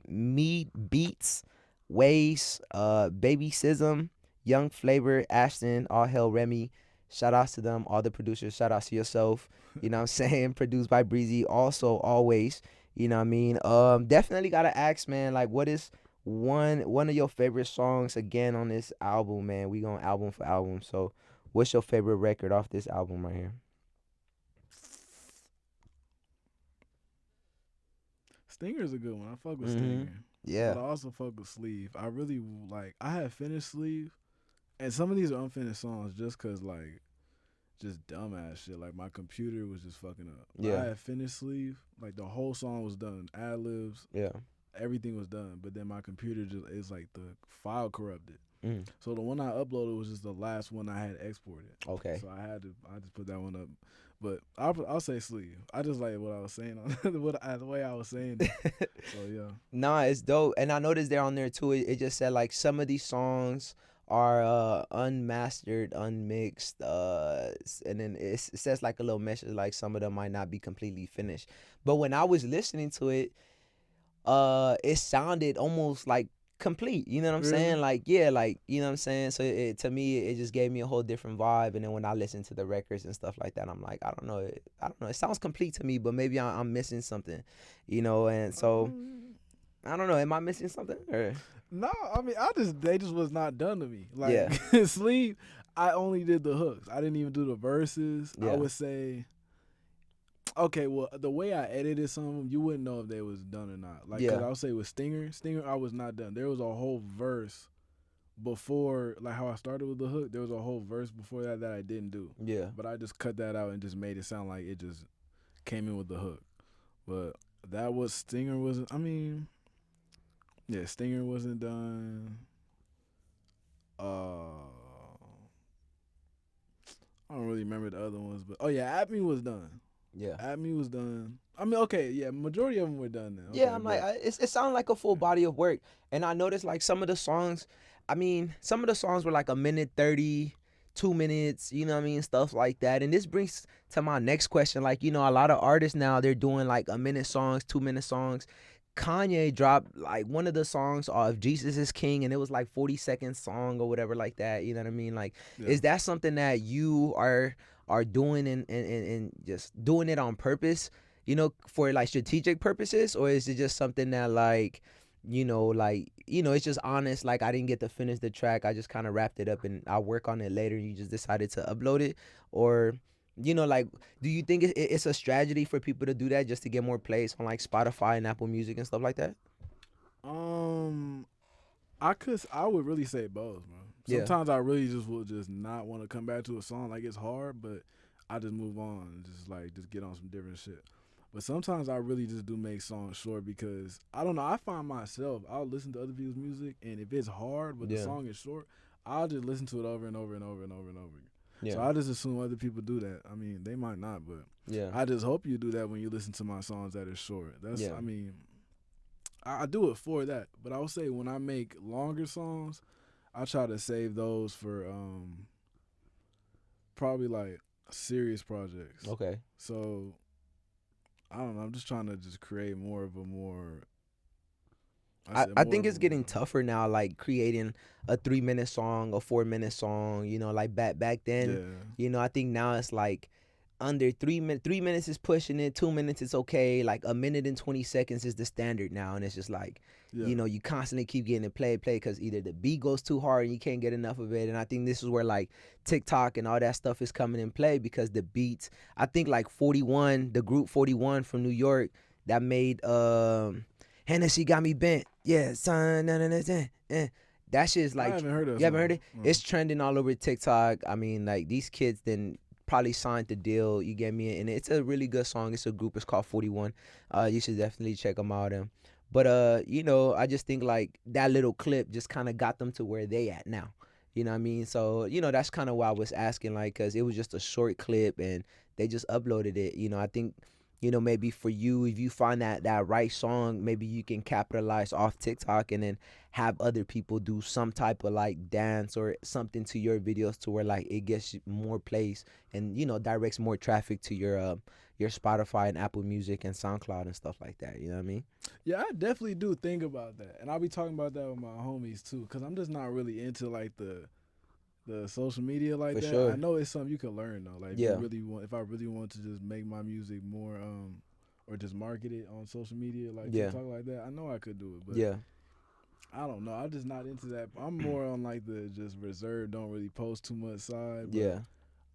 Me Beats, Ways, Baby Sism, Young Flavor, Ashton, All Hell Remy. Shout outs to them, all the producers. Shout outs to yourself. You know what I'm saying? Produced by Breezy. Also always. You know what I mean? Definitely gotta ask, man, like what is one of your favorite songs again on this album, man? We going album for album. So what's your favorite record off this album right here? Stinger's a good one. I fuck with Mm-hmm. Stinger, Yeah. but I also fuck with Sleeve. I really like. I had finished Sleeve, and some of these are unfinished songs just cause like just dumbass shit. Like my computer was just fucking up. But Yeah. I had finished Sleeve, like the whole song was done, ad libs, Yeah. everything was done. But then my computer just is like the file corrupted. Mm. So the one I uploaded was just the last one I had exported. Okay. So I just put that one up. But I'll say Sleeve. I just like what I was saying on the way I was saying it. So yeah. Nah, it's dope. And I noticed there on there too, it just said like some of these songs are unmastered, unmixed, and then it says like a little message like some of them might not be completely finished. But when I was listening to it, it sounded almost like complete, you know what I'm Really? saying? Like yeah, like you know what I'm saying? So to me it just gave me a whole different vibe. And then when I listen to the records and stuff like that, I'm like, I don't know, it sounds complete to me, but maybe I'm missing something, and so Um, I don't know, am I missing something or no, I mean they just was not done to me. Like yeah. Sleeve, I only did the hooks. I didn't even do the verses. I Yeah. would say okay, well the way I edited some of them, you wouldn't know if they was done or not. Like, cause Yeah. I would say with Stinger, I was not done. There was a whole verse before, like how I started with the hook. There was a whole verse before that I didn't do, Yeah. but I just cut that out and just made it sound like it just came in with the hook. But that was Stinger wasn't. I mean, yeah, Stinger wasn't done. I don't really remember the other ones, but oh yeah, At Me was done. Yeah. At Me was done. I mean, okay, yeah, majority of them were done now. Yeah, Okay, I'm like, but it sounded like a full body of work, and I noticed like some of the songs. I mean, some of the songs were like a minute 30, 2 minutes. You know what I mean, stuff like that. And this brings to my next question. Like, a lot of artists now they're doing like a minute songs, 2 minute songs. Kanye dropped like one of the songs of Jesus is King, and it was like 40 second song or whatever like that. You know what I mean? Like, yeah. is that something that you are doing and just doing it on purpose? For like strategic purposes, or is it just something that like, it's just honest, like I didn't get to finish the track, I just kind of wrapped it up and I'll work on it later, and you just decided to upload it? Or, like, do you think it's a strategy for people to do that just to get more plays on like Spotify and Apple Music and stuff like that? Um, I would really say both, bro. Yeah. Sometimes I really just would just not want to come back to a song, like it's hard, but I just move on and just get on some different shit. But sometimes I really just do make songs short because I don't know. I find myself I'll listen to other people's music, and if it's hard but the Yeah. song is short, I'll just listen to it over and over and over and over and over again. So Yeah. I just assume other people do that. I mean, they might not, but Yeah. I just hope you do that when you listen to my songs that are short. That's Yeah. I mean, I do it for that. But I would say when I make longer songs, I try to save those for probably like serious projects. Okay. So I don't know. I'm just trying to just create more of a more. I said I more think of it's a getting more. tougher now, like creating a 3 minute song, a 4 minute song, like back then, Yeah, I think now it's like under 3 minutes. 3 minutes is pushing it, 2 minutes is okay, like a minute and 20 seconds is the standard now, and it's just like, yeah, you constantly keep getting it play because either the beat goes too hard and you can't get enough of it. And I think this is where like TikTok and all that stuff is coming in play because the beats, I think like 41, the group 41 from New York that made Hennessy got me bent. Yeah, son. That shit's I like, haven't heard that you haven't song. heard it? It's trending all over TikTok. I mean, like these kids then probably signed the deal. You get me? And it's a really good song. It's a group. It's called 41. You should definitely check them out. But I just think like that little clip just kind of got them to where they at now. You know what I mean? So that's kind of why I was asking, like, cause it was just a short clip and they just uploaded it. I think maybe for you, if you find that right song, maybe you can capitalize off TikTok and then have other people do some type of like dance or something to your videos to where like it gets more plays and directs more traffic to your Spotify and Apple Music and SoundCloud and stuff like that. You know what I mean? Yeah, I definitely do think about that, and I'll be talking about that with my homies too, cause I'm just not really into like the social media like For that. I sure. know it's something you can learn though. Like Yeah. if I really want to just make my music more, or just market it on social media like Yeah. TikTok like that, I know I could do it, but Yeah. I don't know. I'm just not into that. I'm more on like the just reserved, don't really post too much side. But Yeah.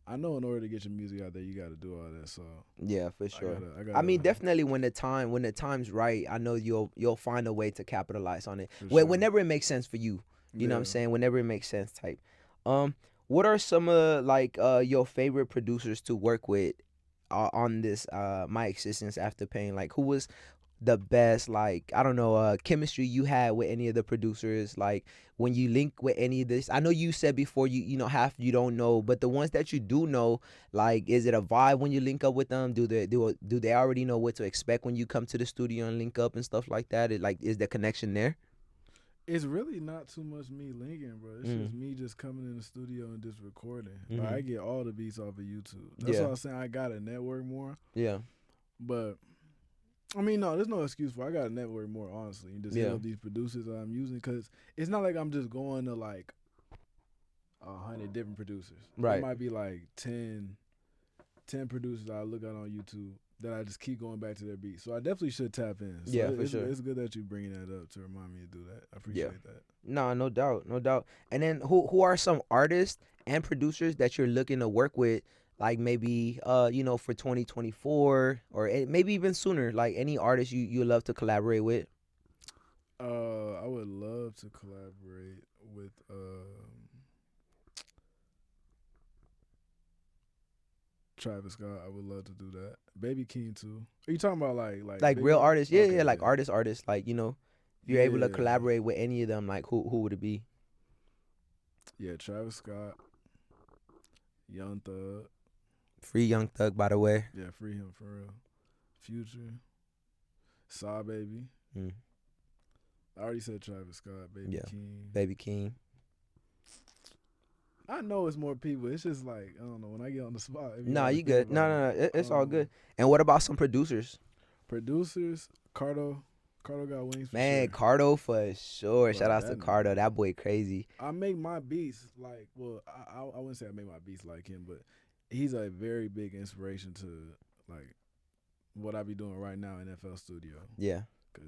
I know in order to get your music out there, you got to do all that. So Yeah, for I sure. gotta, I I gotta, mean, definitely when the time's right, I know you'll find a way to capitalize on it. for sure. Whenever it makes sense for you. You know what I'm Yeah. saying? Whenever it makes sense type. Um what are some of like your favorite producers to work with on this My Existence After Pain? Like who was the best, like, I don't know, chemistry you had with any of the producers, like when you link with any of this? I know you said before you know half you don't know, but the ones that you do know, like, is it a vibe when you link up with them? Do they already know what to expect when you come to the studio and link up and stuff like that? Like, is the connection there? It's really not too much me linking, bro. It's Mm. just me just coming in the studio and just recording. Like Mm-hmm. I get all the beats off of YouTube. That's Yeah. why I'm saying I gotta network more. Yeah. But I mean, no, there's no excuse for it. I gotta network more. Honestly, and just hit Yeah. up these producers that I'm using because it's not like I'm just going to like 100 different producers. It Right. might be like 10 producers I look at on YouTube that I just keep going back to their beats. So I definitely should tap in. So Yeah, for sure. it's good that you bringing that up to remind me to do that. I Yeah. appreciate that. No, no doubt, no doubt. And then who are some artists and producers that you're looking to work with, like maybe for 2024 or maybe even sooner, like any artist you love to collaborate with? I would love to collaborate with Travis Scott. I would love to do that. Baby King too. Are you talking about like Like real bigger? artists? Yeah, Okay, yeah, like yeah, artists, like, if you're able to yeah, collaborate with any of them, like who would it be? yeah. Travis Scott, Young Thug. Free Young Thug, by the way. Yeah, free him for real. Future, Saw Baby. Mm, I already said Travis Scott, Baby yeah, King. Baby King. I know it's more people. It's just like I don't know. When I get on the spot, it'd be Nah, hard to you think good. No, about no, it. no. It's all good. And what about some producers? Producers, Cardo. Cardo got wings for Man, sure. Cardo for sure. Shout Bro, out to that Cardo. nigga. That boy crazy. I make my beats like well, I wouldn't say I make my beats like him, but he's a very big inspiration to like what I be doing right now in FL Studio. Yeah. Cause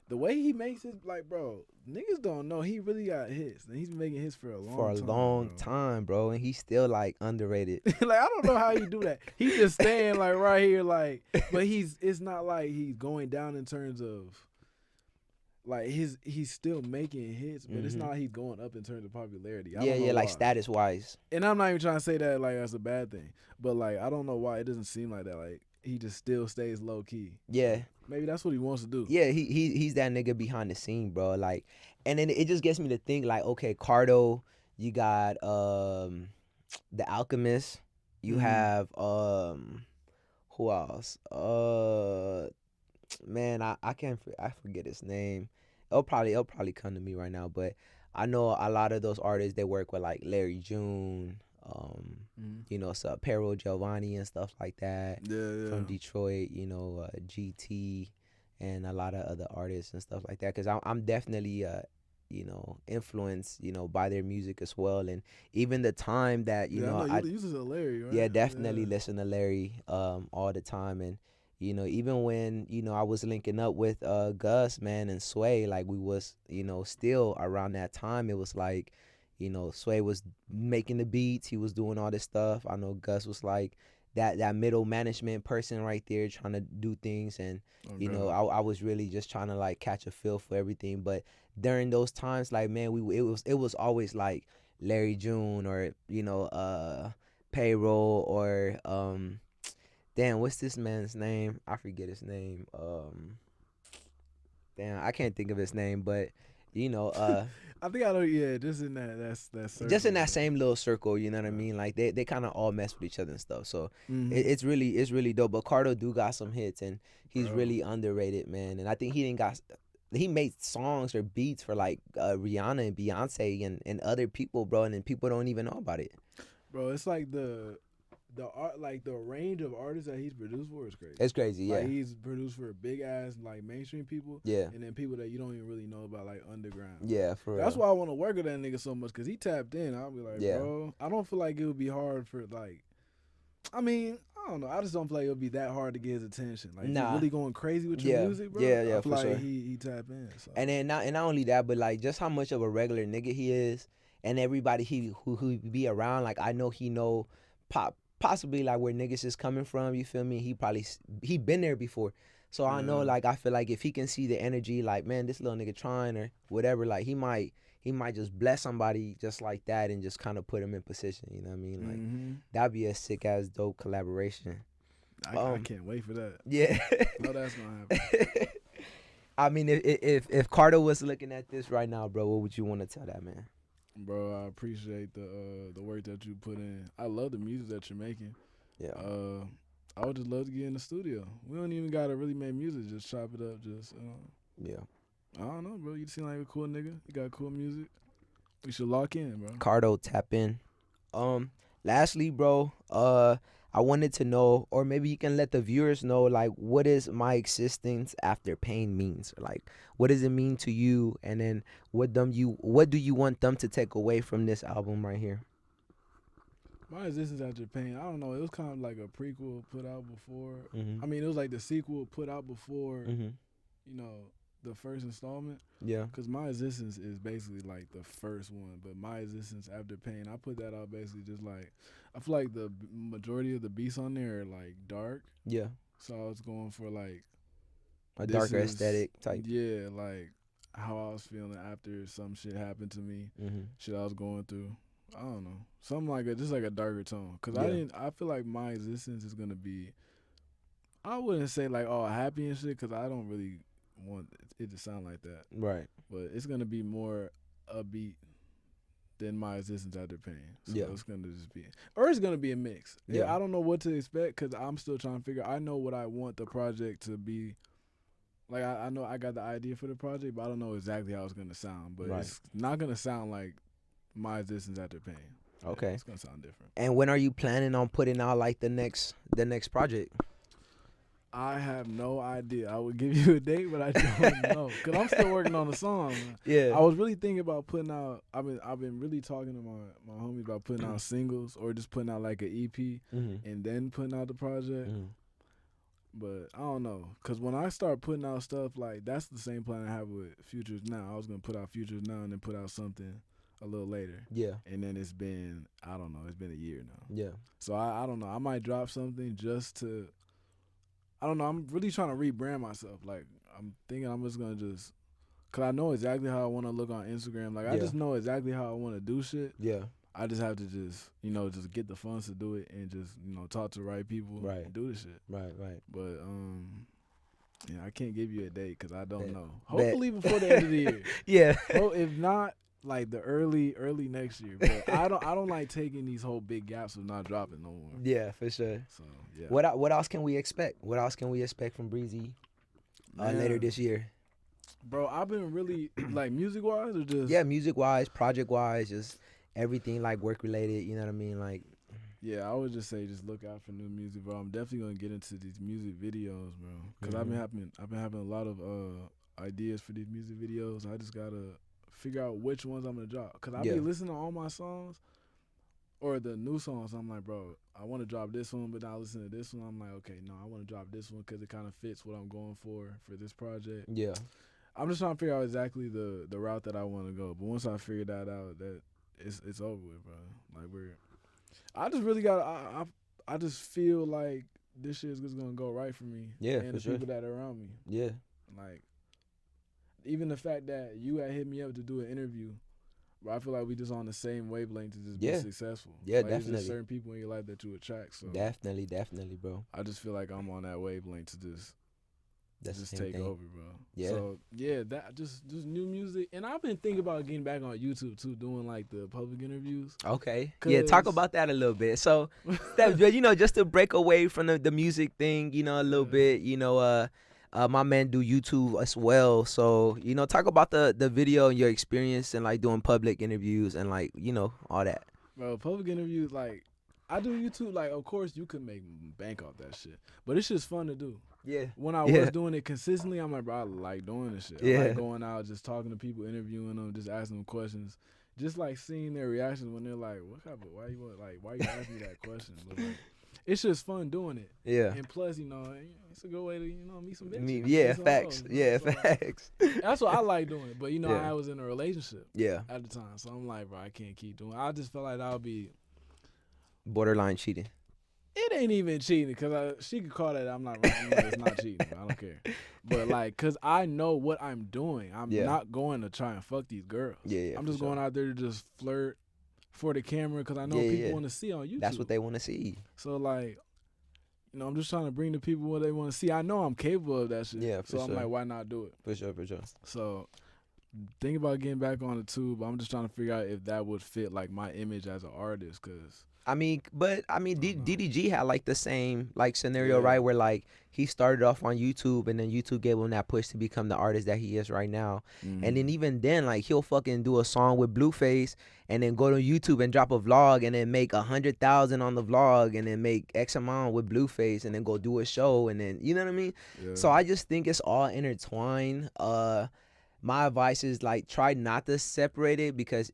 the way he makes it, like bro, niggas don't know he really got hits, and he's been making hits for a For long a time, long time, bro. And he's still like underrated. like I don't know how he do that. He just staying like right here, like, but it's not like he's going down in terms of like he's still making hits, but it's not like he's going up in terms of popularity. I Yeah, don't know yeah, like why. status wise. And I'm not even trying to say that like that's a bad thing, but like I don't know why it doesn't seem like that. Like he just still stays low key. Yeah. Maybe that's what he wants to do. Yeah, he's that nigga behind the scene, bro. Like, and then it just gets me to think, like, okay, Cardo, you got the Alchemist, you Mm-hmm. have who else? Man, I can't I forget his name. It'll probably come to me right now, but I know a lot of those artists they work with like Larry June, you know, so Pero Giovanni and stuff like that Yeah. from Detroit. You know, GT and a lot of other artists and stuff like that. Cause I'm definitely you know, influenced, you know, by their music as well. And even the time that, you Yeah, I know, know you I listen to Larry, yeah, right? definitely Yeah. listen to Larry all the time. And you know, even when, you know, I was linking up with Gus, man, and Sway, like we was, you know, still around that time, it was like, you know, Sway was making the beats, he was doing all this stuff. I know Gus was like that middle management person right there trying to do things. And Oh you know, God. I was really just trying to like catch a feel for everything. But during those times, like, man, it was always like Larry June, or you know, Payroll, or damn, what's this man's name? I forget his name. Damn, I can't think of his name. But you know, I think I know. Yeah, just in that's that just in circle. that same little circle, you know what I Yeah. mean? Like they kind of all mess with each other and stuff. So Mm-hmm. it's really dope. But Cardo do got some hits, and he's Bro. really underrated, man. And I think he made songs or beats for like Rihanna and Beyonce and other people, bro. And then people don't even know about it. Bro, it's like the art, like the range of artists that he's produced for is crazy. It's crazy, Like yeah, he's produced for big ass like mainstream people, yeah, and then people that you don't even really know about like underground. yeah, for That's real, why I want to work with that nigga so much because he tapped in. I'll be like, yeah. bro, I don't feel like it would be hard for like. I mean, I don't know. I just don't feel like it would be that hard to get his attention. Like if you're Nah, really going crazy with your yeah, music, bro, yeah, I yeah, feel for like sure. he tap in. So And not only that, but like just how much of a regular nigga he is, and everybody who be around, like I know he know possibly like where niggas is coming from. You feel me? He been there before, so I know, yeah. like I feel like if he can see the energy, like man, this little nigga trying or whatever, like he might just bless somebody just like that and just kind of put him in position. You know what I mean? Like Mm-hmm. that'd be a sick ass dope collaboration. I Um, can't wait for that. yeah. No, that's gonna happen. I mean, if Carter was looking at this right now, bro, what would you want to tell that man? Bro, I appreciate the work that you put in. I love the music that you're making. Yeah, Uh, I would just love to get in the studio. We don't even gotta really make music. Just chop it up. Just yeah. I don't know, bro. You seem like a cool nigga. You got cool music. We should lock in, bro. Cardo, tap in. Lastly, bro, I wanted to know, or maybe you can let the viewers know, like, what is my existence after pain means? Like, what does it mean to you? And then what do you want them to take away from this album right here? My existence after pain. I don't know. It was kind of like a prequel put out before. Mhm. I mean, it was like the sequel put out before. Mhm. You know, the first installment. Yeah. Cause my existence is basically like the first one, but my existence after pain, I put that out basically just like I feel like the majority of the beats on there are like dark, Yeah. so I was going for like A this darker is aesthetic type. yeah like how I was feeling after some shit happened to me, Mhm. shit I was going through. I don't know, something like just like a darker tone. Cause Yeah. I feel like my existence is gonna be. I wouldn't say like all happy and shit, cause I don't really want it to sound like that. Right. But it's gonna be more upbeat than my existence after pain. So Yeah. it's gonna just be, or it's gonna be a mix. Yeah. Yeah, I don't know what to expect because I'm still trying to figure. I know what I want the project to be. Like I know I got the idea for the project, but I don't know exactly how it's gonna sound. But Right. it's not gonna sound like my existence after pain. Yeah, Okay. it's gonna sound different. And when are you planning on putting out like the next project? I have no idea. I would give you a date, but I don't know because I'm still working on the song. Yeah. I was really thinking about putting out. I've been really talking to my homies about putting out singles or just putting out like an EP Mhm. and then putting out the project. Mhm. But I don't know because when I start putting out stuff like that's the same plan I have with Futures Now. I was gonna put out Futures Now and then put out something a little later. Yeah. And then it's been I don't know. It's been a year now. Yeah. So I don't know. I might drop something just to. I don't know. I'm really trying to rebrand myself. Like I'm thinking I'm just gonna just, cause I know exactly how I want to look on Instagram. Like I Yeah. just know exactly how I want to do shit. Yeah. I just have to just just get the funds to do it and just talk to the right people Right. and do the shit. Right. Right. But yeah, I can't give you a date because I don't Bet. know. Bet. Hopefully before the end of the year. Yeah. Well, if not, like the early next year. But I don't like taking these whole big gaps of not dropping no more. Yeah, for sure. So yeah. What else can we expect? What else can we expect from Breezy later Man, this year? bro, I've been really like music wise or just Yeah, music wise, project wise, just everything like work related. You know what I mean? Like, Yeah, I would just say just look out for new music, bro. I'm definitely gonna get into these music videos, bro. Cause Mm-hmm. I've been having a lot of ideas for these music videos. I just gotta figure out which ones I'm gonna drop. Cause I be Yeah. listening to all my songs or the new songs. I'm like, bro, I want to drop this one, but now I listen to this one. I'm like, okay, no, I want to drop this one because it kind of fits what I'm going for this project. Yeah. I'm just trying to figure out exactly the route that I want to go. But once I figure that out, that it's over with, bro. Like I just really got I just feel like this shit is just gonna go right for me Yeah, and for the sure. people that are around me. Yeah. Like even the fact that you had hit me up to do an interview, bro, I feel like we just on the same wavelength to just be Yeah. successful. Yeah, Like it's just definitely. certain people in your life that you attract. So Definitely, definitely, bro. I just feel like I'm on that wavelength to That's the just same take thing. over, bro. Yeah. So yeah, that just new music, and I've been thinking about getting back on YouTube too, doing like the public interviews, Okay. Yeah, talk cause about that a little bit. So, Steph, just to break away from the music thing, a little yeah. bit, my man do YouTube as well. So, talk about the video and your experience and like doing public interviews and like, all that. Bro, public interviews, like, I do YouTube, like, of course you could make bank off that shit. But it's just fun to do. Yeah. When I Yeah. was doing it consistently, I'm like, bro, I like doing this shit. I like Yeah. going out, just talking to people, interviewing them, just asking them questions. Just like seeing their reactions when they're like, what kind of, why you asking me that question? But like, it's just fun doing it. Yeah. And plus, it's a good way to, meet some Me, bitches, yeah, meet some facts. hoes, Yeah, So facts. that's what I like doing. But, Yeah. I was in a relationship Yeah. at the time. So I'm like, bro, I can't keep doing it. I just felt like that would be, Borderline cheating. it ain't even cheating because she could call that. I'm not wrong. I'm like, it's not cheating. Bro. I don't care. But like, cause I know what I'm doing. I'm Yeah. not going to try and fuck these girls. Yeah, yeah, I'm for just sure. going out there to just flirt for the camera because I know Yeah, people yeah. want to see on YouTube. That's what they want to see. So like, I'm just trying to bring the people what they want to see. I know I'm capable of that shit. Yeah, for so I'm sure. like, why not do it? For sure, for sure. So think about getting back on the tube. I'm just trying to figure out if that would fit like my image as an artist because. DDG had like the same like scenario, Yeah. right? Where like he started off on YouTube and then YouTube gave him that push to become the artist that he is right now. And then even then, like he'll fucking do a song with Blueface and then go to YouTube and drop a vlog and then make 100,000 on the vlog and then make X amount with Blueface and then go do a show and then you know what I mean? Yeah. So I just think it's all intertwined. My advice is like try not to separate it because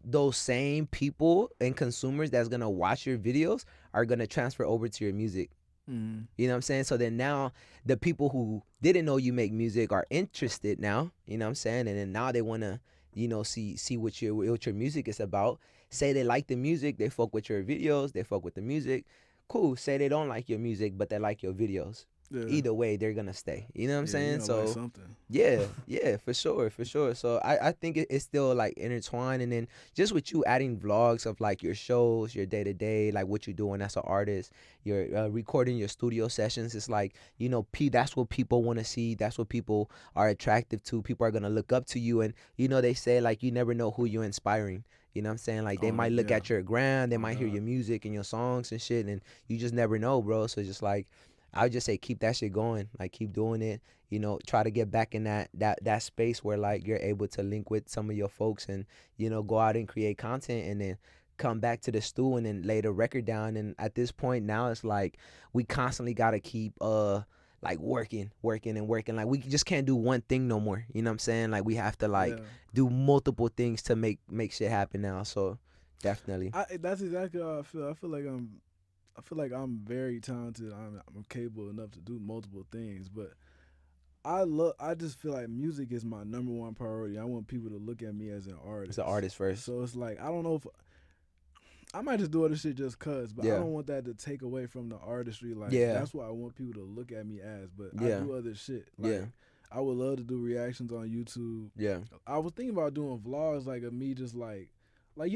those same people and consumers that's gonna watch your videos are gonna transfer over to your music. Mm-hmm. You know what I'm saying? So then now the people who didn't know you make music are interested now. You know what I'm saying? And then now they wanna, see what your music is about. Say they like the music, they fuck with your videos, they fuck with the music. Cool. Say they don't like your music, but they like your videos. Yeah. Either way, they're gonna stay. You know what I'm Yeah, saying? you gonna like So something. yeah, yeah, for sure, for sure. So I think it's still like intertwined, and then just with you adding vlogs of like your shows, your day to day, like what you're doing as an artist, you're recording your studio sessions. It's like that's what people want to see. That's what people are attractive to. People are gonna look up to you, and they say like you never know who you're inspiring. You know what I'm saying? Like they might look Yeah. at your gram, they Oh, might hear God. your music and your songs and shit, and you just never know, bro. So just like I would just say keep that shit going, like keep doing it. Try to get back in that space where like you're able to link with some of your folks and go out and create content and then come back to the stool and then lay the record down. And at this point now it's like we constantly gotta keep like working and working. Like we just can't do one thing no more. You know what I'm saying? Like we have to like do multiple things to make shit happen now. So definitely. That's exactly how I feel. I feel like I'm very talented. I'm capable enough to do multiple things, but I just feel like music is my number one priority. I want people to look at me as an artist. It's an artist first. So it's like I don't know if I might just do other shit just cause, but I don't want that to take away from the artistry. Like that's what I want people to look at me as. But I do other shit. Like I would love to do reactions on YouTube. Yeah. I was thinking about doing vlogs like of me just like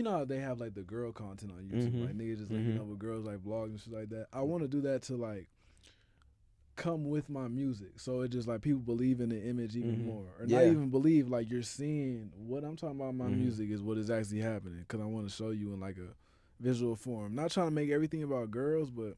how they have like the girl content on YouTube, like niggas just with girls like vlogs and shit like that. I want to do that to like come with my music, so it just like people believe in the image even more, or not even believe like you're seeing what I'm talking about. My music is what is actually happening because I want to show you in like a visual form. Not trying to make everything about girls, but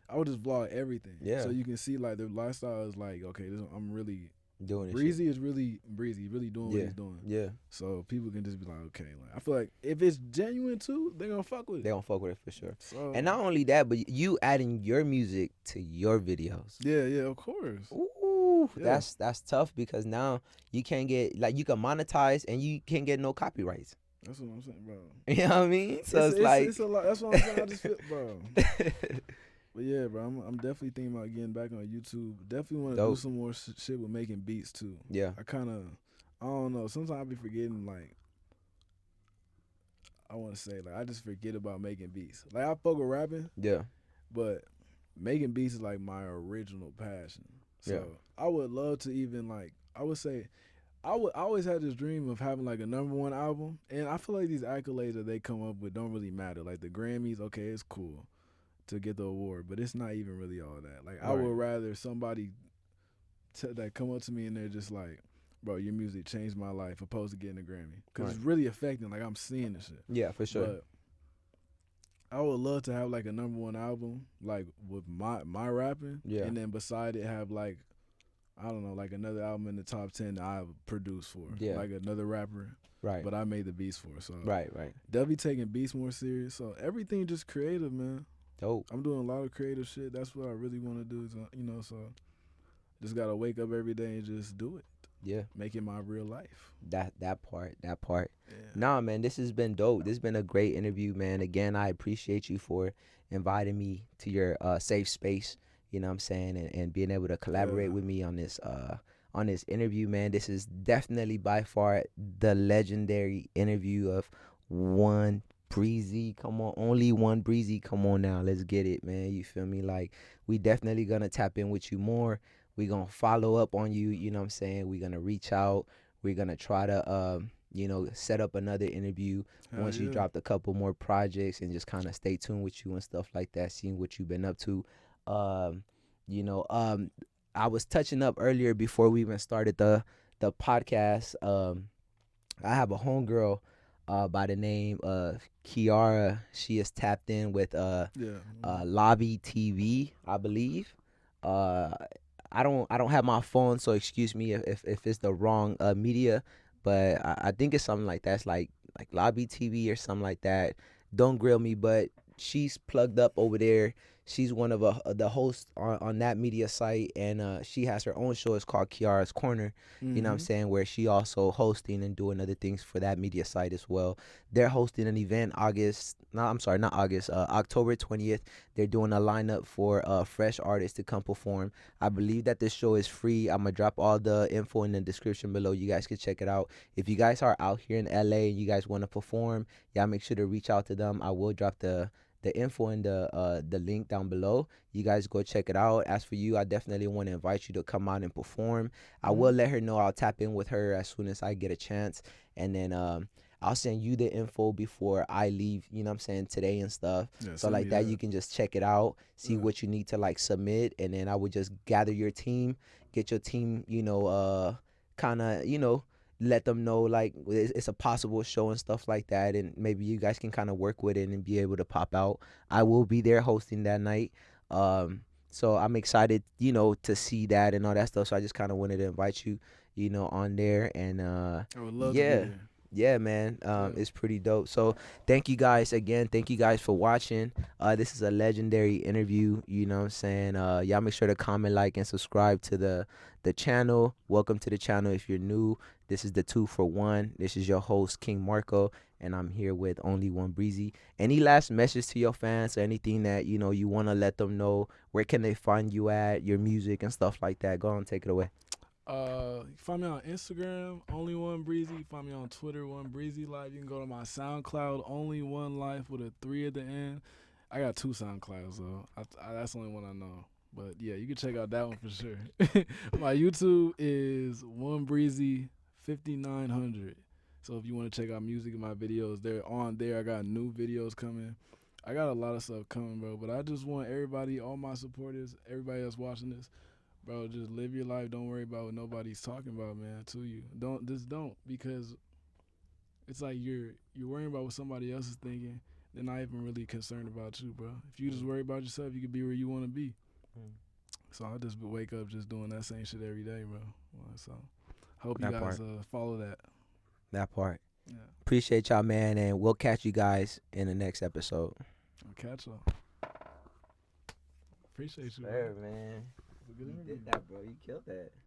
I would just vlog everything, so you can see like their lifestyle is like okay, I'm really Doing this shit. Breezy is really Breezy, really doing what Yeah. he's doing. Yeah. So people can just be like, okay, like I feel like if it's genuine too, they gonna fuck with They it. don't fuck with it for sure. So And not only that, but you adding your music to your videos. yeah, of course. Ooh, Yeah, that's tough because now you can't get like you can monetize and you can't get no copyrights. that's what I'm saying, bro. You know what I mean? So it's It's a like lot. That's what I'm saying. I just feel, bro. But yeah, bro, I'm definitely thinking about getting back on YouTube. Definitely want to do dope. some more shit with making beats too. Yeah. I don't know. Sometimes I be forgetting like I want to say like I just forget about making beats. Like I fuck with rapping, Yeah. but making beats is like my original passion. Yeah. So I would love to even like I would say I always had this dream of having like a #1 album, and I feel like these accolades that they come up with don't really matter. Like the Grammys, okay, it's cool to get the award, but it's not even really all that. Like I Right. would rather somebody that come up to me and they're just like, "Bro, your music changed my life," opposed to getting a Grammy, because Right. it's really affecting. Like I'm seeing this shit, Yeah, for sure. but I would love to have like a #1 album, like with my rapping, Yeah. and then beside it have like I don't know, like another album in the top 10 that I produced for, Yeah. like another rapper, Right. but I made the beats for. So Right. Right. definitely taking beats more serious. So everything just creative, man. Dope. I'm doing a lot of creative shit. That's what I really want to do. So just gotta wake up every day and just do it. Yeah. Make it my real life. That part. That part. Yeah. Nah, man, this has been dope. This has been a great interview, man. Again, I appreciate you for inviting me to your safe space. You know what I'm saying, and being able to collaborate with me on this interview, man. This is definitely by far the legendary interview of one breezy. Come on, only one breezy. Come on now, let's get it, man. You feel me? Like we definitely gonna tap in with you more. We gonna follow up on you. You know what I'm saying? We gonna reach out. We're gonna try to set up another interview Hell once you yeah. dropped a couple more projects and just kind of stay tuned with you and stuff like that, seeing what you've been up to. Um, you know, I was touching up earlier before we even started the podcast. I have a homegirl by the name of Kiara. She is tapped in with Yeah. Lobby TV, I believe. Uh, I don't have my phone, so excuse me if it's the wrong media, but I think it's something like that. It's like Lobby TV or something like that. Don't grill me, but she's plugged up over there. She's one of the hosts on that media site, and she has her own show. It's called Kiara's Corner. You know what I'm saying? Where she also hosting and doing other things for that media site as well. They're hosting an event October 20th. They're doing a lineup for fresh artists to come perform. I believe that this show is free. I'm gonna drop all the info in the description below. You guys can check it out. If you guys are out here in LA and you guys want to perform, y'all make sure to reach out to them. I will drop the info in the link down below. You guys go check it out. As for you, I definitely want to invite you to come out and perform. I will let her know. I'll tap in with her as soon as I get a chance, and then I'll send you the info before I leave, you know what I'm saying, today and stuff. Yeah. So Send like me that you can just check it out, see Yeah. what you need to like submit, and then I would just gather your team, get your team, kind of, let them know like it's a possible show and stuff like that, and maybe you guys can kind of work with it and be able to pop out. I will be there hosting that night. So I'm excited, to see that and all that stuff. So I just kind of wanted to invite you, on there, and I would love to be yeah. there. Yeah, man. Yeah. It's pretty dope. So thank you guys again. Thank you guys for watching. This is a legendary interview. You know what I'm saying? Y'all make sure to comment, like, and subscribe to the channel. Welcome to the channel if you're new. This is the 2 for 1. This is your host, King Marco, and I'm here with Only1Breezy. Any last message to your fans or anything that, you want to let them know? Where can they find you at, your music and stuff like that? Go on, take it away. You find me on Instagram, Only1Breezy. You find me on Twitter, 1Breezy Life. You can go to my SoundCloud, Only One Life with a 3 at the end. I got 2 SoundClouds though. That's the only one I know. But yeah, you can check out that one for sure. My YouTube is 1Breezy 5900. So if you want to check out music and my videos, they're on there. I got new videos coming. I got a lot of stuff coming, bro. But I just want everybody, all my supporters, everybody that's watching this, bro, just live your life. Don't worry about what nobody's talking about, man, to you. Don't, because it's like you're worrying about what somebody else is thinking. They're not even really concerned about you, bro. If you just worry about yourself, you can be where you want to be. So I just wake up just doing that same shit every day, bro. So hope you That guys part. follow that. That part. Yeah, Appreciate y'all, man, and we'll catch you guys in the next episode. I'll catch y'all. Appreciate you, Sir, bro. man. It was a good You interview. did that, bro. You killed that.